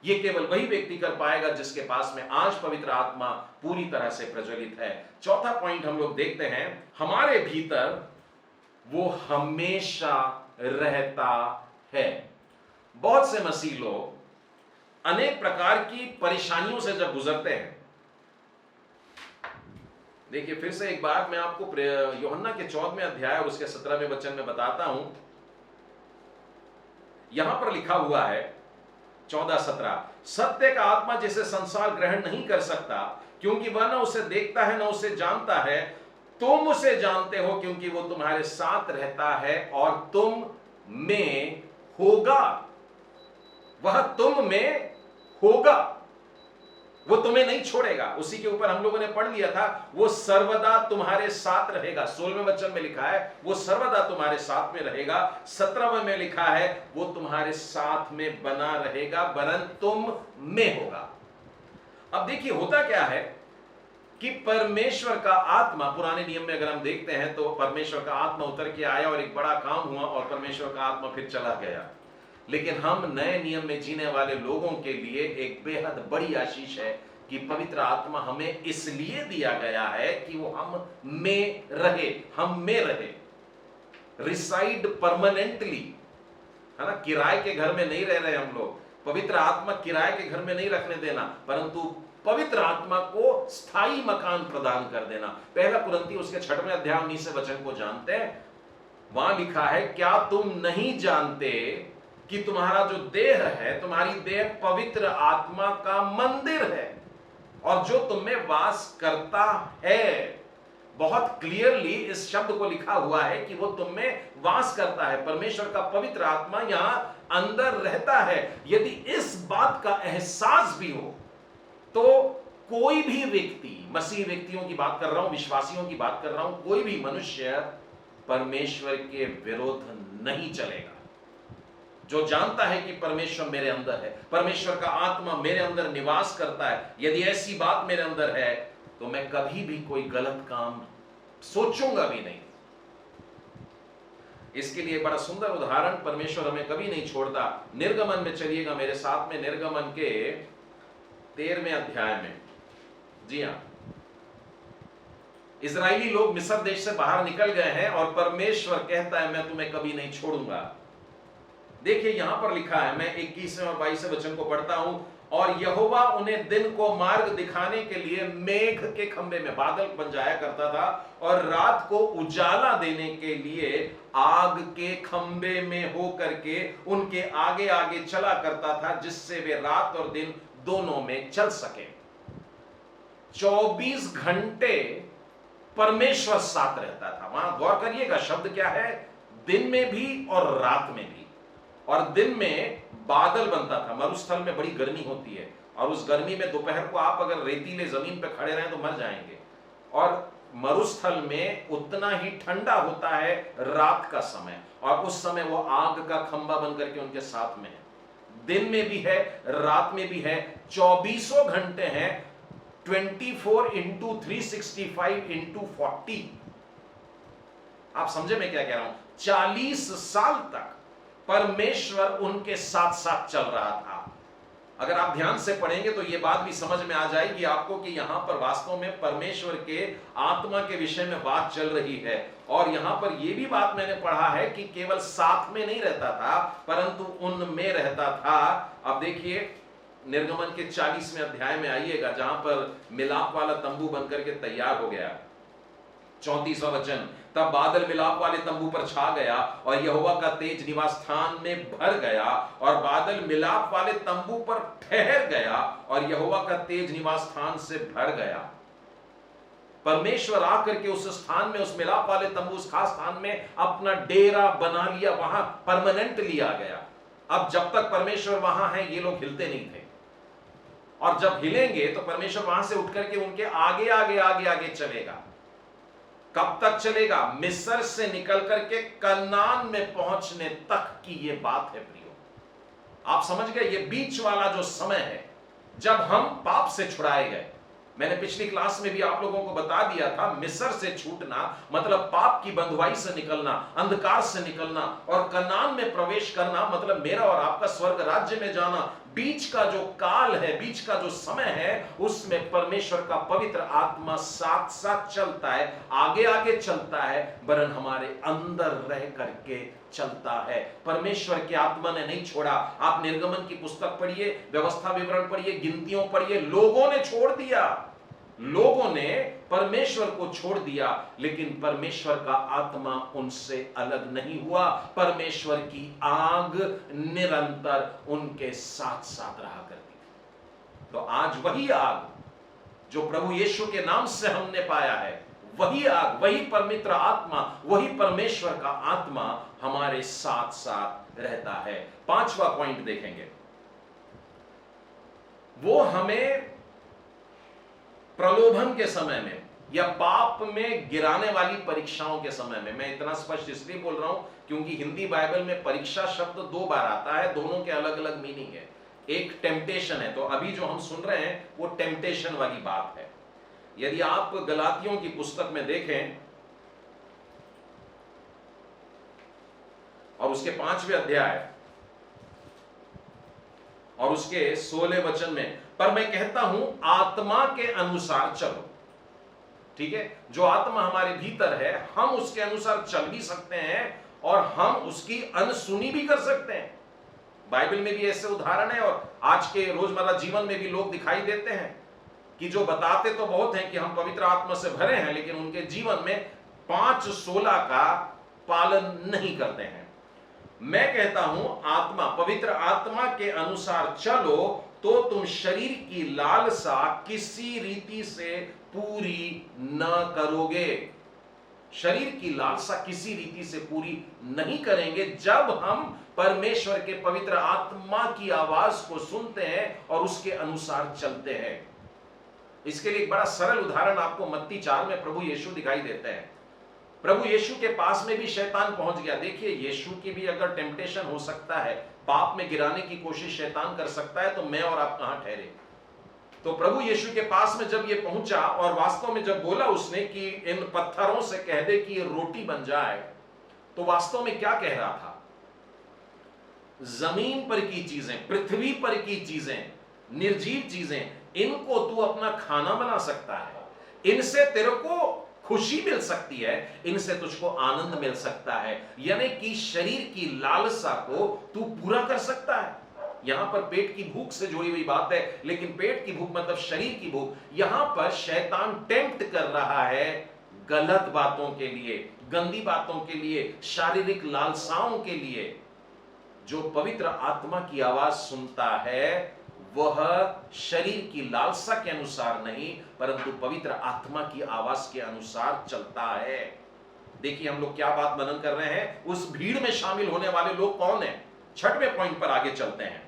ये केवल वही व्यक्ति कर पाएगा जिसके पास में आज पवित्र आत्मा पूरी तरह से प्रज्वलित है। चौथा पॉइंट हम लोग देखते हैं, हमारे भीतर वो हमेशा रहता है। बहुत से मसीह लोग अनेक प्रकार की परेशानियों से जब गुजरते हैं, देखिए फिर से एक बार मैं आपको यूहन्ना के 14वें अध्याय और उसके 17वें वचन में बताता हूं। यहां पर लिखा हुआ है 14:17, सत्य का आत्मा जिसे संसार ग्रहण नहीं कर सकता क्योंकि वह न उसे देखता है न उसे जानता है, तुम उसे जानते हो क्योंकि वो तुम्हारे साथ रहता है और तुम में होगा। वह तुम में होगा, वो तुम्हें नहीं छोड़ेगा। उसी के ऊपर हम लोगों ने पढ़ लिया था, वो सर्वदा तुम्हारे साथ रहेगा। 16वें वचन में लिखा है वो सर्वदा तुम्हारे साथ में रहेगा। 17वें में लिखा है वो तुम्हारे साथ में बना रहेगा, वरन तुम में होगा। अब देखिए होता क्या है कि परमेश्वर का आत्मा, पुराने नियम में अगर हम देखते हैं तो परमेश्वर का आत्मा उतर के आया और एक बड़ा काम हुआ और परमेश्वर का आत्मा फिर चला गया। लेकिन हम नए नियम में जीने वाले लोगों के लिए एक बेहद बड़ी आशीष है कि पवित्र आत्मा हमें इसलिए दिया गया है कि वो हम में रहे, हम में रहे, रिसाइड परमानेंटली, है ना। किराए के घर में नहीं रह रहे हम लोग। पवित्र आत्मा किराए के घर में नहीं रखने देना, परंतु पवित्र आत्मा को स्थायी मकान प्रदान कर देना। पहला कुरिन्थी उसके 6वें अध्याय 19वें वचन को जानते हैं। वहां लिखा है, क्या तुम नहीं जानते कि तुम्हारा जो देह है, तुम्हारी देह पवित्र आत्मा का मंदिर है और जो तुम में वास करता है। बहुत क्लियरली इस शब्द को लिखा हुआ है कि वो तुम में वास करता है। परमेश्वर का पवित्र आत्मा यहां अंदर रहता है। यदि इस बात का एहसास भी हो तो कोई भी व्यक्ति, मसीह व्यक्तियों की बात कर रहा हूं, विश्वासियों की बात कर रहा हूं, कोई भी मनुष्य परमेश्वर के विरोध नहीं चलेगा। जो जानता है कि परमेश्वर मेरे अंदर है, परमेश्वर का आत्मा मेरे अंदर निवास करता है, यदि ऐसी बात मेरे अंदर है तो मैं कभी भी कोई गलत काम सोचूंगा भी नहीं। इसके लिए बड़ा सुंदर उदाहरण, परमेश्वर हमें कभी नहीं छोड़ता। निर्गमन में चलिएगा मेरे साथ में, निर्गमन के 13वें अध्याय में। जी हां, इजरायली लोग मिस्र देश से बाहर निकल गए हैं और परमेश्वर कहता है मैं तुम्हें कभी नहीं छोड़ूंगा। देखिए यहां पर लिखा है, मैं 21वें और 22वें वचन को पढ़ता हूं। और यहोवा उन्हें दिन को मार्ग दिखाने के लिए मेघ के खंभे में, बादल बन जाया करता था, और रात को उजाला देने के लिए आग के खंभे में हो करके उनके आगे आगे चला करता था, जिससे वे रात और दिन दोनों में चल सके। 24 घंटे परमेश्वर साथ रहता था। वहां गौर करिएगा, शब्द क्या है? दिन में भी और रात में भी। और दिन में बादल बनता था, मरुस्थल में बड़ी गर्मी होती है, और उस गर्मी में दोपहर को आप अगर रेतीले जमीन पर खड़े रहें तो मर जाएंगे। और मरुस्थल में उतना ही ठंडा होता है रात का समय, और उस समय वो आग का खंभा बन करके उनके साथ में है। दिन में भी है, रात में भी है, 24 घंटे हैं, 24 इंटू 365 इंटू 40। आप समझे मैं क्या कह रहा हूं? 40 साल तक परमेश्वर उनके साथ साथ चल रहा था। अगर आप ध्यान से पढ़ेंगे तो यह बात भी समझ में आ जाएगी आपको कि यहां पर वास्तव में परमेश्वर के आत्मा के विषय में बात चल रही है। और यहां पर यह भी बात मैंने पढ़ा है कि केवल साथ में नहीं रहता था परंतु उनमें रहता था। अब देखिए निर्गमन के 40वें अध्याय में आइएगा, जहां पर मिलाप वाला तंबू बनकर के तैयार हो गया। 34वां वचन, तब बादल मिलाप वाले तंबू पर छा गया और यहोवा का तेज निवास स्थान में भर गया, और बादल मिलाप वाले तंबू पर ठहर गया और यहोवा का तेज निवास स्थान से भर गया। परमेश्वर आकर के उस स्थान में, उस मिलाप वाले तंबू, उस खास स्थान में अपना डेरा बना लिया, वहां परमानेंट लिया गया। अब जब तक परमेश्वर वहां है ये लोग हिलते नहीं थे, और जब हिलेंगे तो परमेश्वर वहां से उठ करके उनके आगे आगे आगे आगे चलेगा। कब तक चलेगा? मिस्र से निकल करके कनान में पहुंचने तक की यह बात है प्रियो। आप समझ गए? ये बीच वाला जो समय है जब हम पाप से छुड़ाए गए। मैंने पिछली क्लास में भी आप लोगों को बता दिया था, मिस्र से छूटना मतलब पाप की बंधुआई से निकलना, अंधकार से निकलना, और कनान में प्रवेश करना मतलब मेरा और आपका स्वर्ग राज्य में जाना। बीच का जो काल है, बीच का जो समय है, उसमें परमेश्वर का पवित्र आत्मा साथ साथ चलता है, आगे आगे चलता है, वरन हमारे अंदर रह करके चलता है। परमेश्वर की आत्मा ने नहीं छोड़ा। आप निर्गमन की पुस्तक पढ़िए, व्यवस्था विवरण पढ़िए, गिनतियों पढ़िए, लोगों ने छोड़ दिया, लोगों ने परमेश्वर को छोड़ दिया, लेकिन परमेश्वर का आत्मा उनसे अलग नहीं हुआ। परमेश्वर की आग निरंतर उनके साथ साथ रहा करती थी। तो आज वही आग जो प्रभु यीशु के नाम से हमने पाया है, वही आग, वही पवित्र आत्मा, वही परमेश्वर का आत्मा हमारे साथ साथ रहता है। 5वां पॉइंट देखेंगे, वो हमें प्रलोभन के समय में या पाप में गिराने वाली परीक्षाओं के समय में, मैं इतना स्पष्ट इसलिए बोल रहा हूं क्योंकि हिंदी बाइबल में परीक्षा शब्द 2 बार आता है, दोनों के अलग अलग मीनिंग है। एक टेम्पटेशन है, तो अभी जो हम सुन रहे हैं वो टेम्पटेशन वाली बात है। यदि आप गलातियों की पुस्तक में देखें और उसके 5वें अध्याय और उसके 16 वचन में, पर मैं कहता हूं आत्मा के अनुसार चलो। ठीक है, जो आत्मा हमारे भीतर है हम उसके अनुसार चल भी सकते हैं और हम उसकी अनसुनी भी कर सकते हैं। बाइबल में भी ऐसे उदाहरण है और आज के रोजमर्रा जीवन में भी लोग दिखाई देते हैं कि जो बताते तो बहुत हैं कि हम पवित्र आत्मा से भरे हैं, लेकिन उनके जीवन में 5:16 का पालन नहीं करते हैं। मैं कहता हूं आत्मा, पवित्र आत्मा के अनुसार चलो तो तुम शरीर की लालसा किसी रीति से पूरी न करोगे। शरीर की लालसा किसी रीति से पूरी नहीं करेंगे जब हम परमेश्वर के पवित्र आत्मा की आवाज को सुनते हैं और उसके अनुसार चलते हैं। इसके लिए एक बड़ा सरल उदाहरण आपको मत्ती 4 में प्रभु यीशु दिखाई देते हैं। प्रभु यीशु के पास में भी शैतान पहुंच गया। देखिए, यीशु की भी अगर टेम्पटेशन हो सकता है, पाप में गिराने की कोशिश शैतान कर सकता है, तो मैं और आप कहां ठहरे। तो प्रभु यीशु के पास में जब ये पहुंचा और वास्तव में जब बोला उसने कि इन पत्थरों से कह दे कि ये रोटी बन जाए, तो वास्तव में क्या कह रहा था? जमीन पर की चीजें, पृथ्वी पर की चीजें, निर्जीव चीजें, इनको तू अपना खाना बना सकता है, इनसे तेरे को खुशी मिल सकती है, इनसे तुझको आनंद मिल सकता है, यानी कि शरीर की लालसा को तू पूरा कर सकता है। यहां पर पेट की भूख से जुड़ी हुई बात है, लेकिन पेट की भूख मतलब शरीर की भूख। यहां पर शैतान टेम्प्ट कर रहा है गलत बातों के लिए, गंदी बातों के लिए, शारीरिक लालसाओं के लिए। जो पवित्र आत्मा की आवाज सुनता है वह शरीर की लालसा के अनुसार नहीं परंतु पवित्र आत्मा की आवाज के अनुसार चलता है। देखिए हम लोग क्या बात मनन कर रहे हैं, उस भीड़ में शामिल होने वाले लोग कौन हैं। छठवें पॉइंट पर आगे चलते हैं।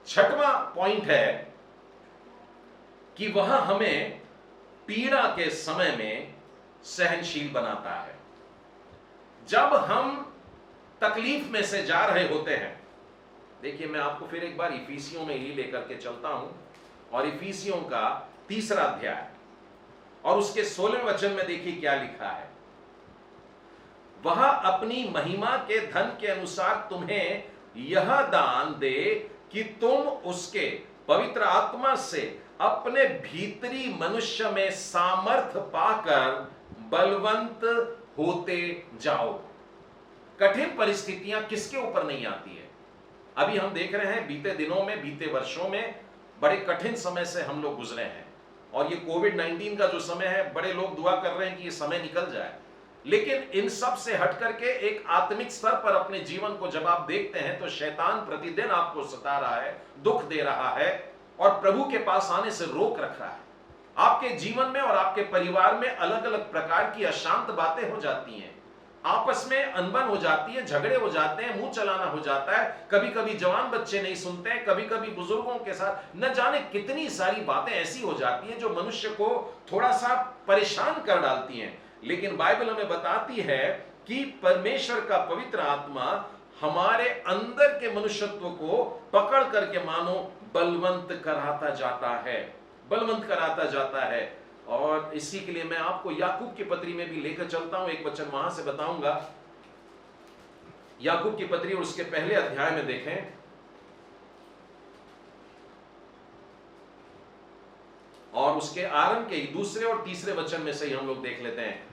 छठवां पॉइंट है कि वह हमें पीड़ा के समय में सहनशील बनाता है। जब हम तकलीफ में से जा रहे होते हैं, देखिए मैं आपको फिर एक बार इफिसियों में ही लेकर के चलता हूं, और इफिसियों का 3रा अध्याय और उसके 16वें वचन में देखिए क्या लिखा है। वह अपनी महिमा के धन के अनुसार तुम्हें यह दान दे कि तुम उसके पवित्र आत्मा से अपने भीतरी मनुष्य में सामर्थ्य पाकर बलवंत होते जाओ। कठिन परिस्थितियां किसके ऊपर नहीं आती है। अभी हम देख रहे हैं बीते दिनों में, बीते वर्षों में बड़े कठिन समय से हम लोग गुजरे हैं, और ये कोविड-19 का जो समय है, बड़े लोग दुआ कर रहे हैं कि ये समय निकल जाए। लेकिन इन सब से हट करके एक आत्मिक स्तर पर अपने जीवन को जब आप देखते हैं तो शैतान प्रतिदिन आपको सता रहा है, दुख दे रहा है और प्रभु के पास आने से रोक रख रहा है। आपके जीवन में और आपके परिवार में अलग अलग प्रकार की अशांत बातें हो जाती हैं, आपस में अनबन हो जाती है, झगड़े हो जाते हैं, मुंह चलाना हो जाता है। कभी कभी जवान बच्चे नहीं सुनते हैं, कभी कभी बुजुर्गों के साथ न जाने कितनी सारी बातें ऐसी हो जाती हैं जो मनुष्य को थोड़ा सा परेशान कर डालती हैं। लेकिन बाइबल हमें बताती है कि परमेश्वर का पवित्र आत्मा हमारे अंदर के मनुष्यत्व को पकड़ करके मानो बलवंत कराता जाता है, बलवंत कराता जाता है। और इसी के लिए मैं आपको याकूब की पत्री में भी लेकर चलता हूं, एक वचन वहां से बताऊंगा। याकूब की पत्री और उसके पहले अध्याय में देखें, और उसके आरंभ के 2 और 3 वचन में से ही हम लोग देख लेते हैं।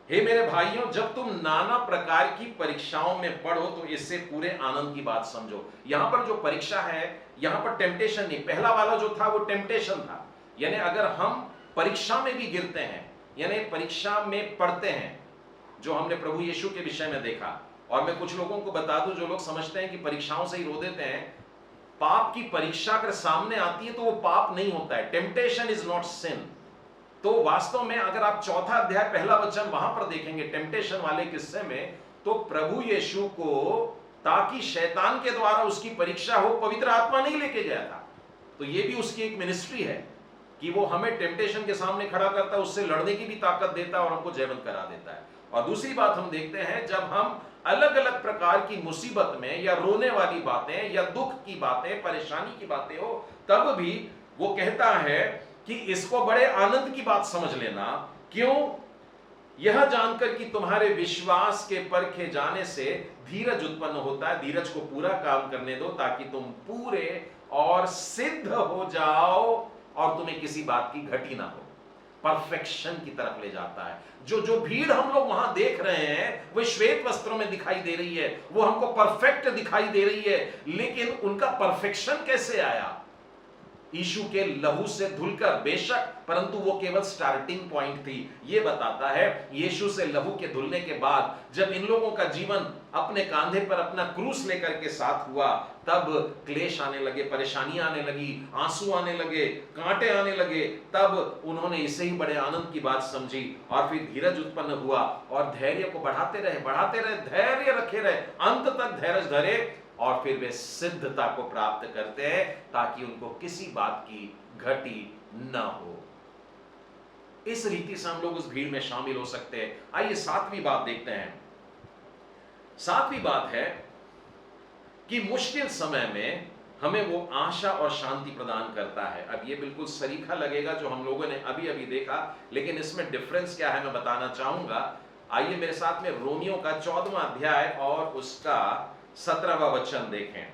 हे मेरे भाइयों, जब तुम नाना प्रकार की परीक्षाओं में पढ़ो तो इससे पूरे आनंद की बात समझो। यहां पर जो परीक्षा है, यहां पर टेम्पटेशन नहीं, पहला वाला जो था वो टेम्पटेशन था। यानी अगर हम परीक्षा में भी गिरते हैं, यानी परीक्षा में पढ़ते हैं, जो हमने प्रभु यीशु के विषय में देखा। और मैं कुछ लोगों को बता दूं, जो लोग समझते हैं कि परीक्षाओं से ही रो देते हैं, पाप की परीक्षा अगर सामने आती है तो वो पाप नहीं होता है। Temptation is not sin. तो वास्तव में अगर आप 4 अध्याय पहला वचन वहां पर देखेंगे टेम्पटेशन वाले किस्से में, तो प्रभु यीशु को ताकि शैतान के द्वारा उसकी परीक्षा हो, पवित्र आत्मा नहीं लेके गया था। तो ये भी उसकी एक मिनिस्ट्री है कि वो हमें टेम्पटेशन के सामने खड़ा करता है, उससे लड़ने की भी ताकत देता है और हमको जयवंत करा देता है। और दूसरी बात हम देखते हैं, जब हम अलग अलग प्रकार की मुसीबत में या रोने वाली बातें या दुख की बातें, परेशानी की बातें हो, तब भी वो कहता है कि इसको बड़े आनंद की बात समझ लेना। क्यों? यह जानकर कि तुम्हारे विश्वास के परखे जाने से धीरज उत्पन्न होता है। धीरज को पूरा काम करने दो ताकि तुम पूरे और सिद्ध हो जाओ और तुम्हें किसी बात की घटी ना हो। परफेक्शन की तरफ ले जाता है। जो भीड़ हम लोग वहां देख रहे हैं वो श्वेत वस्त्रों में दिखाई दे रही है, वो हमको परफेक्ट दिखाई दे रही है, लेकिन उनका परफेक्शन कैसे आया? यीशु के लहू से धुलकर, बेशक, परंतु वो केवल स्टार्टिंग पॉइंट थी। ये बताता है यीशु से लहू के धुलने के बाद जब इन लोगों का जीवन अपने कांधे पर अपना क्रूस लेकर के साथ हुआ, तब क्लेश आने लगे, परेशानियां आने लगी, आंसू आने लगे, कांटे आने लगे। तब उन्होंने इसे ही बड़े आनंद की बात समझी और फिर धीरज उत्पन्न हुआ और धैर्य को बढ़ाते रहे, धैर्य रखे रहे, अंत तक धैर्य धरे और फिर वे सिद्धता को प्राप्त करते हैं ताकि उनको किसी बात की घटी न हो। इस रीति से हम लोग उस भीड़ में शामिल हो सकते हैं। आइए 7वीं बात देखते हैं। 7वीं बात है कि मुश्किल समय में हमें वो आशा और शांति प्रदान करता है। अब ये बिल्कुल सरीखा लगेगा जो हम लोगों ने अभी अभी देखा, लेकिन इसमें डिफरेंस क्या है मैं बताना चाहूंगा। आइए मेरे साथ में रोमियो का 14वां अध्याय और उसका 17वां वचन देखें।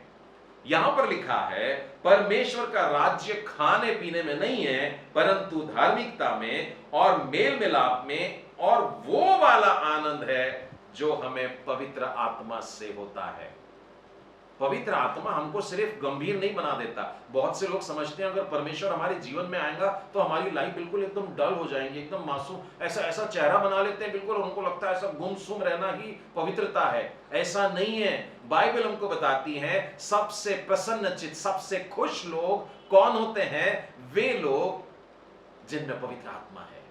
यहां पर लिखा है, परमेश्वर का राज्य खाने पीने में नहीं है परंतु धार्मिकता में और मेल मिलाप में, और वो वाला आनंद है जो हमें पवित्र आत्मा से होता है। पवित्र आत्मा हमको सिर्फ गंभीर नहीं बना देता। बहुत से लोग समझते हैं अगर परमेश्वर हमारे जीवन में आएगा तो हमारी लाइफ बिल्कुल एकदम डल हो जाएंगी, एकदम मासूम, ऐसा चेहरा बना लेते हैं बिल्कुल, उनको लगता है ऐसा गुमसुम रहना ही पवित्रता है। ऐसा नहीं है। बाइबल हमको बताती है सबसे प्रसन्नचित, सबसे खुश लोग कौन होते हैं? वे लोग जिनमें पवित्र आत्मा है,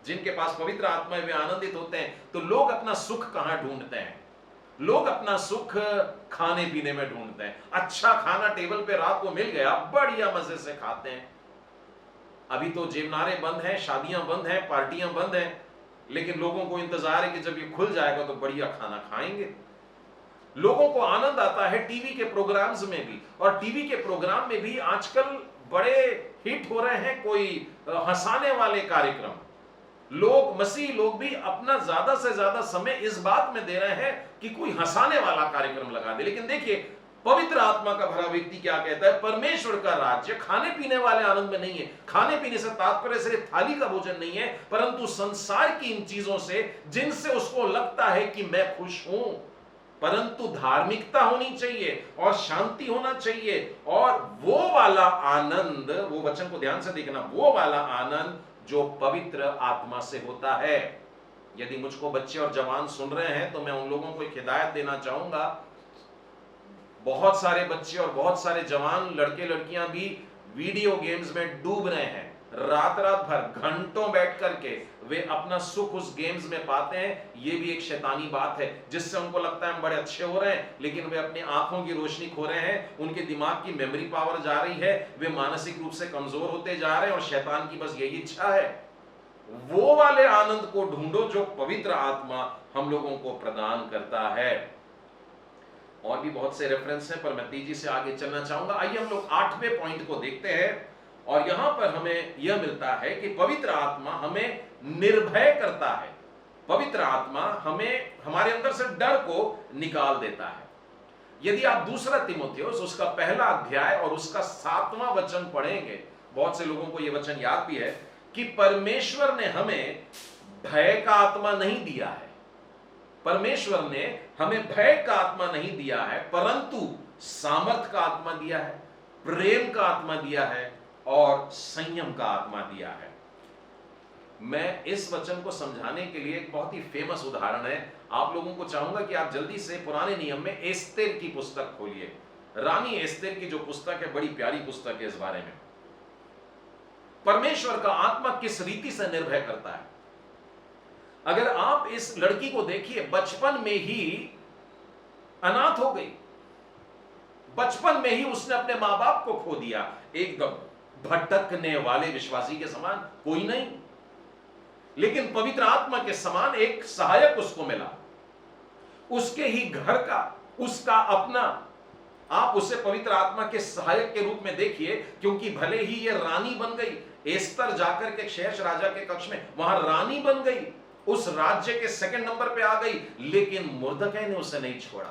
जिनके पास पवित्र आत्मा है वे आनंदित होते हैं। तो लोग अपना सुख कहां ढूंढते हैं? लोग अपना सुख खाने पीने में ढूंढते हैं। अच्छा खाना टेबल पे रात को मिल गया, बढ़िया मजे से खाते हैं। अभी तो जेबनारे बंद हैं, शादियां बंद हैं, पार्टियां बंद हैं, लेकिन लोगों को इंतजार है कि जब ये खुल जाएगा तो बढ़िया खाना खाएंगे। लोगों को आनंद आता है टीवी के प्रोग्राम्स में भी, और टीवी के प्रोग्राम में भी आजकल बड़े हिट हो रहे हैं कोई हंसाने वाले कार्यक्रम। लोग, मसीह लोग भी अपना ज्यादा से ज्यादा समय इस बात में दे रहे हैं कि कोई हंसाने वाला कार्यक्रम लगा दे। लेकिन देखिए, पवित्र आत्मा का भरा व्यक्ति क्या कहता है? परमेश्वर का राज्य खाने पीने वाले आनंद में नहीं है। खाने पीने से तात्पर्य सिर्फ थाली का भोजन नहीं है, परंतु संसार की इन चीजों से जिनसे उसको लगता है कि मैं खुश हूं। परंतु धार्मिकता होनी चाहिए और शांति होना चाहिए, और वो वाला आनंद, वो वचन को ध्यान से देखना, वो वाला आनंद जो पवित्र आत्मा से होता है। यदि मुझको बच्चे और जवान सुन रहे हैं तो मैं उन लोगों को एक हिदायत देना चाहूंगा। बहुत सारे बच्चे और बहुत सारे जवान लड़के लड़कियां भी वीडियो गेम्स में डूब रहे हैं। रात रात भर घंटों बैठ करके वे अपना सुख उस गेम्स में पाते हैं। ये भी एक शैतानी बात है, जिससे उनको लगता है हम बड़े अच्छे हो रहे हैं, लेकिन वे अपनी आंखों की रोशनी खो रहे हैं, उनके दिमाग की मेमोरी पावर जा रही है, वे मानसिक रूप से कमजोर होते जा रहे हैं, और शैतान की बस यही इच्छा है। वो वाले आनंद को ढूंढो जो पवित्र आत्मा हम लोगों को प्रदान करता है। और भी बहुत से रेफरेंस हैं, पर मैं तेजी से आगे चलना चाहूंगा। आइए हम लोग 8वें पॉइंट को देखते हैं, और यहां पर हमें यह मिलता है कि पवित्र आत्मा हमें निर्भय करता है। पवित्र आत्मा हमें, हमारे अंदर से डर को निकाल देता है। यदि आप दूसरा तीमुथियुस उसका पहला अध्याय और उसका 7वां वचन पढ़ेंगे, बहुत से लोगों को यह वचन याद भी है कि परमेश्वर ने हमें भय का आत्मा नहीं दिया है। परमेश्वर ने हमें भय का आत्मा नहीं दिया है, परंतु सामर्थ का आत्मा दिया है, प्रेम का आत्मा दिया है और संयम का आत्मा दिया है। मैं इस वचन को समझाने के लिए एक बहुत ही फेमस उदाहरण है, आप लोगों को चाहूंगा कि आप जल्दी से पुराने नियम में एस्तेर की पुस्तक खोलिए। रानी एस्तेर की जो पुस्तक है, बड़ी प्यारी पुस्तक है। इस बारे में परमेश्वर का आत्मा किस रीति से निर्भय करता है। अगर आप इस लड़की को देखिए, बचपन में ही अनाथ हो गई, बचपन में ही उसने अपने मां बाप को खो दिया, एकदम भटकने वाले विश्वासी के समान, कोई नहीं, लेकिन पवित्र आत्मा के समान एक सहायक उसको मिला, उसके ही घर का, उसका अपना। आप उसे पवित्र आत्मा के सहायक के रूप में देखिए, क्योंकि भले ही ये रानी बन गई, एस्तर जाकर के शेष राजा के कक्ष में वहां रानी बन गई, उस राज्य के सेकंड नंबर पे आ गई, लेकिन मुर्दकै ने उसे नहीं छोड़ा।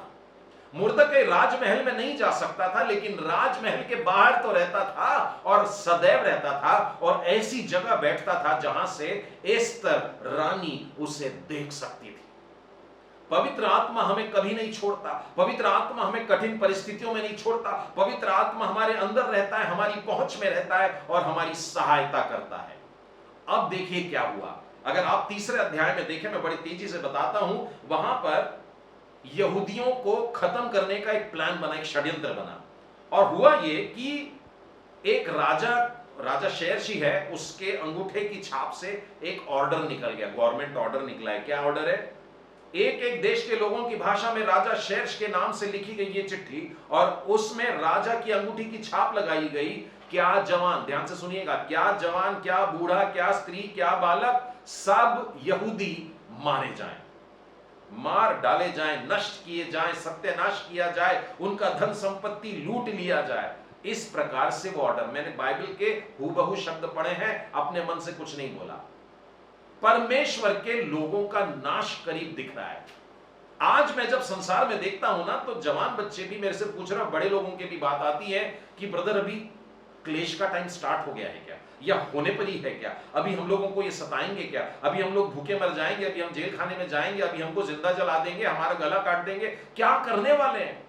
मुर्दकै राजमहल में नहीं जा सकता था, लेकिन राजमहल के बाहर तो रहता था और सदैव रहता था, और ऐसी जगह बैठता था जहां से एस्तर रानी उसे देख सकती थी। पवित्र आत्मा हमें कभी नहीं छोड़ता, पवित्र आत्मा हमें कठिन परिस्थितियों में नहीं छोड़ता, पवित्र आत्मा हमारे अंदर रहता है, हमारी पहुंच में रहता है और हमारी सहायता करता है। अब देखिए क्या हुआ। अगर आप तीसरे अध्याय में देखें, मैं बड़ी तेजी से बताता हूं, वहां पर यहूदियों को खत्म करने का एक प्लान बना, एक षड्यंत्र बना, और हुआ ये कि एक राजा शेरशी है, उसके अंगूठे की छाप से एक ऑर्डर निकल गया, गवर्नमेंट ऑर्डर निकला है। क्या ऑर्डर है? एक एक देश के लोगों की भाषा में राजा शेरश के नाम से लिखी गई ये चिट्ठी, और उसमें राजा की अंगूठी की छाप लगाई गई। क्या जवान, ध्यान से सुनिएगा, क्या जवान, क्या बूढ़ा, क्या स्त्री, क्या बालक, सब यहूदी मारे जाएं, मार डाले जाएं, नष्ट किए जाएं, सत्यानाश किया जाए, उनका धन संपत्ति लूट लिया जाए। इस प्रकार से वो ऑर्डर, मैंने बाइबल के हूबहू शब्द पढ़े हैं, अपने मन से कुछ नहीं बोला। परमेश्वर के लोगों का नाश करीब दिख रहा है। आज मैं जब संसार में देखता हूं ना, तो जवान बच्चे भी मेरे से पूछ रहे, बड़े लोगों की भी बात आती है कि ब्रदर अभी क्लेश का टाइम स्टार्ट हो गया है क्या, या होने पर ही है क्या, अभी हम लोगों को ये सताएंगे क्या, अभी हम लोग भूखे मर जाएंगे, अभी हम जेल खाने में जाएंगे, अभी हमको जिंदा जला देंगे, हमारा गला काट देंगे, क्या करने वाले हैं।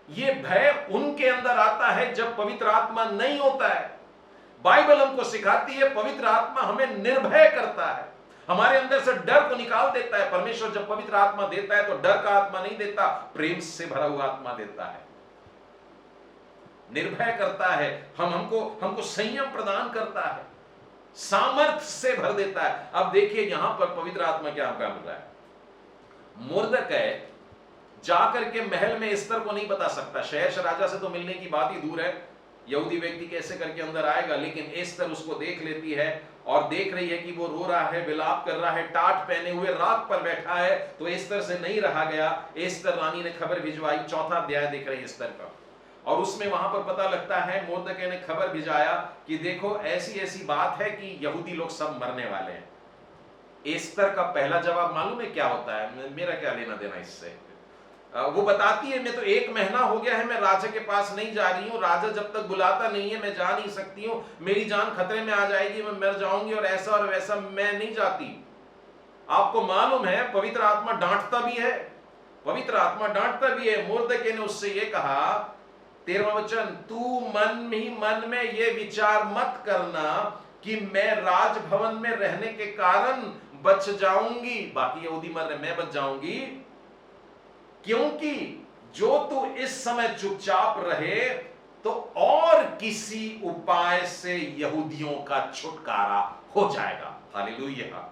ये भय उनके अंदर आता है जब पवित्र आत्मा नहीं होता है। बाइबल हमको सिखाती है पवित्र आत्मा हमें निर्भय करता है, हमारे अंदर से डर को निकाल देता है। परमेश्वर जब पवित्र आत्मा देता है तो डर का आत्मा नहीं देता, प्रेम से भरा हुआ आत्मा देता है, निर्भय करता है, हमको संयम प्रदान करता है। सामर्थ से भर देता है। अब देखिए यहां पर पवित्र आत्मा क्या काम कर रहा है। मुर्दकै जाकर के महल में एस्तर को नहीं बता सकता, शहर राजा से तो मिलने की बात ही दूर है, यहूदी व्यक्ति कैसे करके अंदर आएगा, लेकिन एस्तर उसको देख लेती है और देख रही है कि वो रो रहा है, विलाप कर रहा है, टाट पहने हुए राख पर बैठा है, तो एस्तर से नहीं रहा गया। एस्तर रानी ने खबर भिजवाई, 4वां अध्याय देख रही है एस्तर का, और उसमें वहां पर पता लगता है मोर्दकै ने खबर भिजाया कि देखो ऐसी ऐसी बात है कि यहूदी लोग सब मरने वाले हैं। एस्तर का पहला जवाब मालूम है क्या होता है, मेरा क्या लेना देना इससे। वो बताती है मैं तो 1 महीना हो गया है मैं राजा के पास नहीं जा रही हूँ, राजा जब तक बुलाता नहीं है मैं जा नहीं सकती हूँ, मेरी जान खतरे में आ जाएगी, मैं मर जाऊंगी, और ऐसा और वैसा, मैं नहीं जाती। आपको मालूम है पवित्र आत्मा डांटता भी है, पवित्र आत्मा डांटता भी है। मुर्दकै ने उससे ये कहा, 13वां वचन, तू मन ही मन में ये विचार मत करना कि मैं राजभवन में रहने के कारण बच जाऊंगी, बाकी यहूदी मर रहे, मैं बच जाऊंगी, क्योंकि जो तू इस समय चुपचाप रहे तो और किसी उपाय से यहूदियों का छुटकारा हो जाएगा। हालेलुया,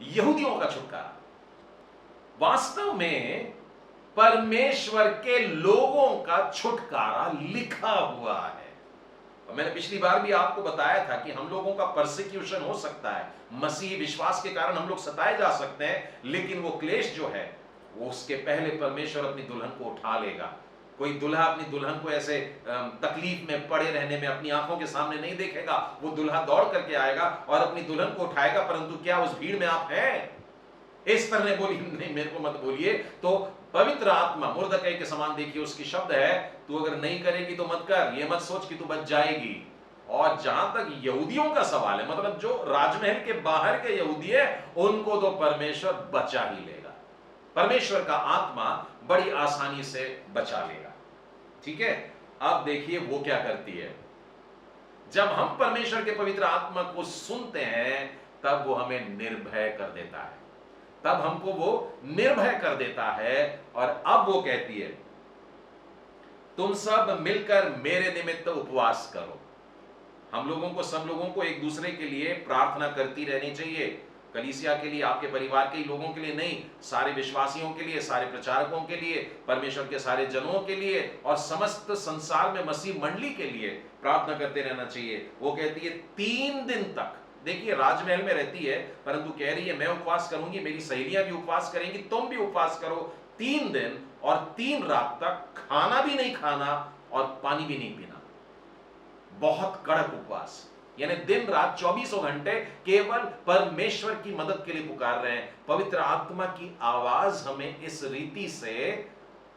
यहूदियों का छुटकारा। वास्तव में परमेश्वर के लोगों का छुटकारा लिखा हुआ है। और मैंने पिछली बार भी आपको बताया था कि हम लोगों का परसिक्यूशन हो सकता है, मसीह विश्वास के कारण हम लोग सताए जा सकते हैं, लेकिन वो क्लेश जो है वो उसके पहले परमेश्वर अपनी दुल्हन को उठा लेगा। कोई दूल्हा अपनी दुल्हन को ऐसे तकलीफ में पड़े रहने में अपनी आंखों के सामने नहीं देखेगा, वो दूल्हा दौड़ करके आएगा और अपनी दुल्हन को उठाएगा। परंतु क्या उस भीड़ में आप हैं? एस्तर ने बोली नहीं, मेरे को मत बोलिए। तो पवित्र आत्मा मुर्दकै के समान, देखिए उसकी शब्द है, तू अगर नहीं करेगी तो मत कर, ये मत सोच कि तू बच जाएगी। और जहां तक यहूदियों का सवाल है, मतलब जो राजमहल के बाहर के यहूदी है, उनको तो परमेश्वर बचा ही लेगा, परमेश्वर का आत्मा बड़ी आसानी से बचा लेगा। ठीक है, अब देखिए वो क्या करती है। जब हम परमेश्वर के पवित्र आत्मा को सुनते हैं तब वो हमें निर्भय कर देता है, तब हमको वो निर्भय कर देता है। और अब वो कहती है, तुम सब मिलकर मेरे निमित्त उपवास करो। हम लोगों को, सब लोगों को एक दूसरे के लिए प्रार्थना करती रहनी चाहिए, कलीसिया के लिए, आपके परिवार के ही लोगों के लिए नहीं, सारे विश्वासियों के लिए, सारे प्रचारकों के लिए, परमेश्वर के सारे जनों के लिए और समस्त संसार में मसीह मंडली के लिए प्रार्थना करते रहना चाहिए। वो कहती है 3 दिन तक, देखिए राजमहल में रहती है परंतु कह रही है मैं उपवास करूंगी, मेरी सहेलियां भी उपवास करेंगी, तुम भी उपवास करो 3 दिन और 3 रात तक, खाना भी नहीं खाना और पानी भी नहीं पीना। बहुत कड़क उपवास, यानी दिन रात 24 घंटे केवल परमेश्वर की मदद के लिए पुकार रहे हैं। पवित्र आत्मा की आवाज हमें इस रीति से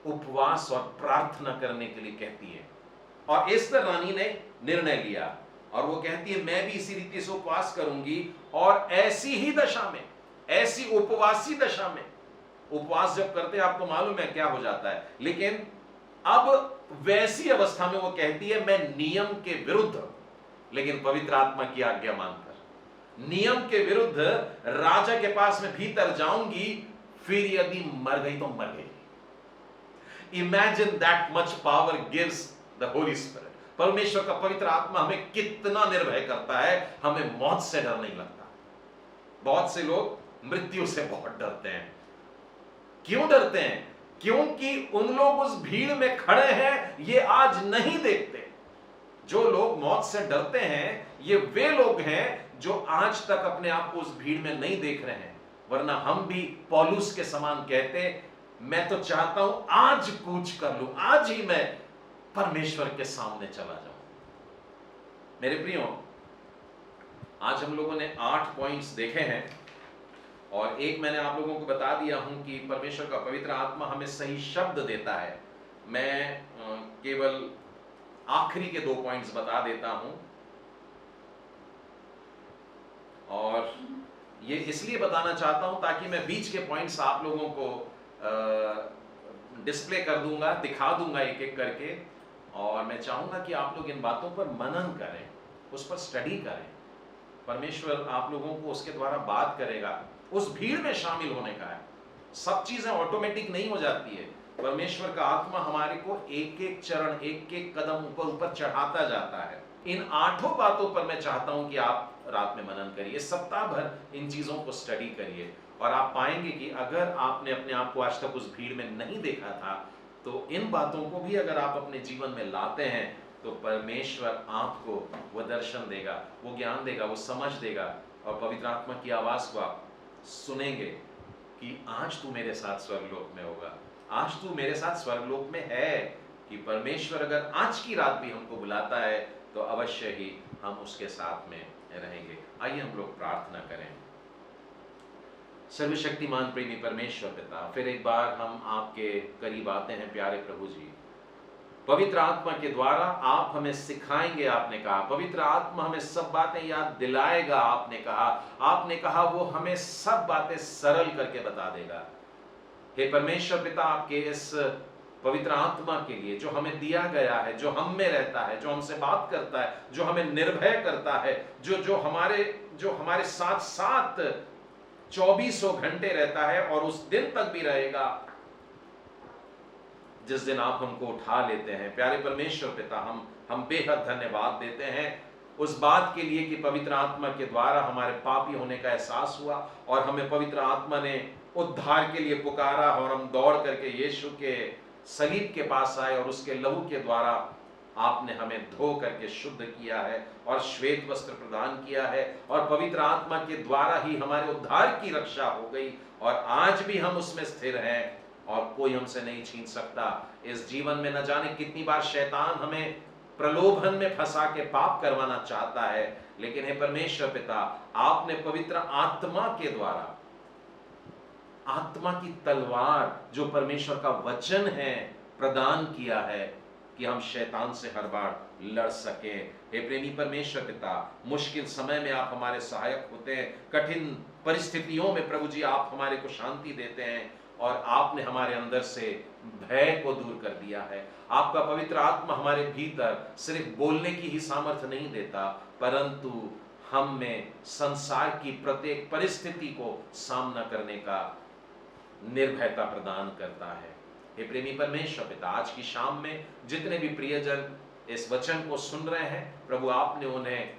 उपवास और प्रार्थना करने के लिए कहती है। और एस्तर रानी ने निर्णय लिया और वो कहती है मैं भी इसी रीति से उपवास करूंगी। और ऐसी ही दशा में, ऐसी उपवासी दशा में, उपवास जब करते हैं आपको मालूम है क्या हो जाता है, लेकिन अब वैसी अवस्था में वो कहती है मैं नियम के विरुद्ध, लेकिन पवित्र आत्मा की आज्ञा मानकर नियम के विरुद्ध राजा के पास में भीतर जाऊंगी, फिर यदि मर गई तो मर गई। Imagine that much power gives the Holi spirit. परमेश्वर का पवित्र आत्मा हमें कितना निर्भय करता है, हमें मौत से डर नहीं लगता। बहुत से लोग मृत्यु से बहुत डरते हैं। क्यों डरते हैं? क्योंकि उन लोग उस भीड़ में खड़े हैं, ये आज नहीं देखते। जो लोग मौत से डरते हैं ये वे लोग हैं जो आज तक अपने आप को उस भीड़ में नहीं देख रहे हैं। वरना हम भी पौलुस के समान कहते, मैं तो चाहता हूं आज कूच कर लूं, आज ही मैं परमेश्वर के सामने चला जाऊं। मेरे प्रियो, आज हम लोगों ने 8 पॉइंट्स देखे हैं और एक मैंने आप लोगों को बता दिया हूं कि परमेश्वर का पवित्र आत्मा हमें सही शब्द देता है। मैं केवल आखिरी के 2 पॉइंट्स बता देता हूं और ये इसलिए बताना चाहता हूं ताकि मैं बीच के पॉइंट्स आप लोगों को डिस्प्ले कर दूंगा, दिखा दूंगा एक एक करके। और मैं चाहूंगा कि आप लोग इन बातों पर मनन करें, उस पर स्टडी करें। परमेश्वर आप लोगों को उसके द्वारा बात करेगा। उस भीड़ में शामिल होने का है। सब चीजें ऑटोमेटिक नहीं हो जाती है। परमेश्वर का आत्मा हमारे को एक एक चरण, एक एक कदम ऊपर ऊपर चढ़ाता जाता है। इन 8 बातों पर मैं चाहता हूं कि आप रात में मनन करिए, सप्ताह भर इन चीज़ों को स्टडी करिए, और आप पाएंगे कि अगर आपने अपने आप को आज तक उस भीड़ में नहीं देखा था, तो इन बातों को भी अगर आप अपने जीवन में लाते हैं तो परमेश्वर आपको वो दर्शन देगा, वो ज्ञान देगा, वो समझ देगा, और पवित्र आत्मा की आवाज़ को आप सुनेंगे कि आज तू मेरे साथ स्वर्गलोक में होगा, आज तू मेरे साथ स्वर्गलोक में है। कि परमेश्वर अगर आज की रात भी हमको बुलाता है तो अवश्य ही हम उसके साथ में रहेंगे। आइए हम लोग प्रार्थना करें। सर्वशक्तिमान प्रेमी परमेश्वर पिता, फिर एक बार हम आपके करीब आते हैं प्यारे प्रभु जी। पवित्र आत्मा के द्वारा आप हमें सिखाएंगे, आपने कहा पवित्र आत्मा हमें सब बातें याद दिलाएगा, आपने कहा वो हमें सब बातें सरल करके बता देगा। हे परमेश्वर पिता, आपके इस पवित्र आत्मा के लिए जो हमें दिया गया है, जो हम में रहता है, जो हमसे बात करता है, जो हमें निर्भय करता है, जो हमारे साथ साथ 2400 घंटे रहता है और उस दिन तक भी रहेगा जिस दिन आप हमको उठा लेते हैं। प्यारे परमेश्वर पिता, हम बेहद धन्यवाद देते हैं उस बात के लिए कि पवित्र आत्मा के द्वारा हमारे पापी होने का एहसास हुआ और हमें पवित्र आत्मा ने उद्धार के लिए पुकारा, और हम दौड़ करके यीशु के सलीब के पास आए और उसके लहू के द्वारा आपने हमें धो करके शुद्ध किया है और श्वेत वस्त्र प्रदान किया है, और पवित्र आत्मा के द्वारा ही हमारे उद्धार की रक्षा हो गई, और आज भी हम उसमें स्थिर हैं और कोई हमसे नहीं छीन सकता। इस जीवन में न जाने कितनी बार शैतान हमें प्रलोभन में फंसा के पाप करवाना चाहता है, लेकिन हे परमेश्वर पिता, आपने पवित्र आत्मा के द्वारा, आत्मा की तलवार जो परमेश्वर का वचन है, प्रदान किया है कि हम शैतान से हर बार लड़ सकें। हे प्रेमी परमेश्वर पिता, मुश्किल समय में आप हमारे सहायक होते हैं, कठिन परिस्थितियों में प्रभु जी आप हमारे को शांति देते हैं, और आपने हमारे अंदर से भय को दूर कर दिया है। आपका पवित्र आत्मा हमारे भीतर सिर्फ बोलने की ही सामर्थ्य नहीं देता, परंतु हम में संसार की प्रत्येक परिस्थिति को सामना करने का निर्भयता प्रदान करता है। हे प्रेमी परमेश्वर पिता, आज की शाम में जितने भी प्रियजन इस वचन को सुन रहे हैं, प्रभु आपने उन्हें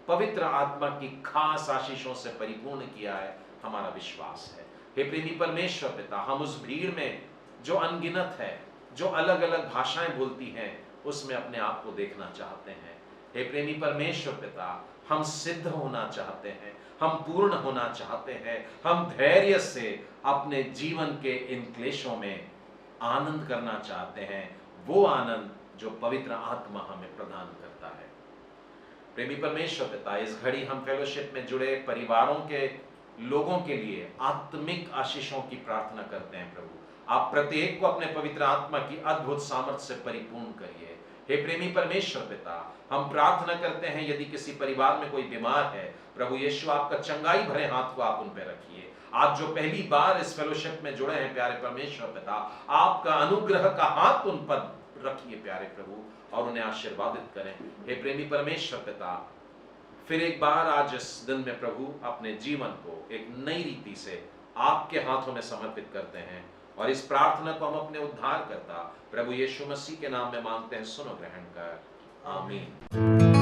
पवित्र आत्मा की खास आशीषों से परिपूर्ण किया है, हमारा विश्वास है। हे प्रेमी परमेश्वर पिता, हम उस भीड़ में जो अनगिनत है, जो अलग अलग भाषाएं बोलती हैं, उसमें अपने आप को देखना चाहते हैं। हे प्रेमी परमेश्वर पिता, हम सिद्ध होना चाहते हैं, हम पूर्ण होना चाहते हैं, हम धैर्य से अपने जीवन के इन क्लेशों में आनंद करना चाहते हैं, वो आनंद जो पवित्र आत्मा हमें प्रदान करता है। प्रेमी परमेश्वर पिता, इस घड़ी हम फेलोशिप में जुड़े परिवारों के लोगों के लिए आत्मिक आशीषों की प्रार्थना करते हैं। प्रभु आप प्रत्येक को अपने पवित्र आत्मा की अद्भुत सामर्थ्य से परिपूर्ण करिए। हे प्रेमी परमेश्वर पिता, हम प्रार्थना करते हैं यदि किसी परिवार में कोई बीमार है, प्रभु यीशु आपका चंगाई भरे हाथ को आप उन पर रखिए। आप जो पहली बार इस फेलोशिप में जुड़े हैं प्यारे परमेश्वर पिता, आपका अनुग्रह का हाथ उन पर रखिए प्यारे प्रभु, और उन्हें आशीर्वादित करें। हे प्रेमी परमेश्वर पिता, फिर एक बार आज इस दिन में प्रभु अपने जीवन को एक नई रीति से आपके हाथों में समर्पित करते हैं, और इस प्रार्थना को हम अपने उद्धारकर्ता प्रभु यीशु मसीह के नाम में मांगते हैं, सुनो ग्रहण कर, आमीन।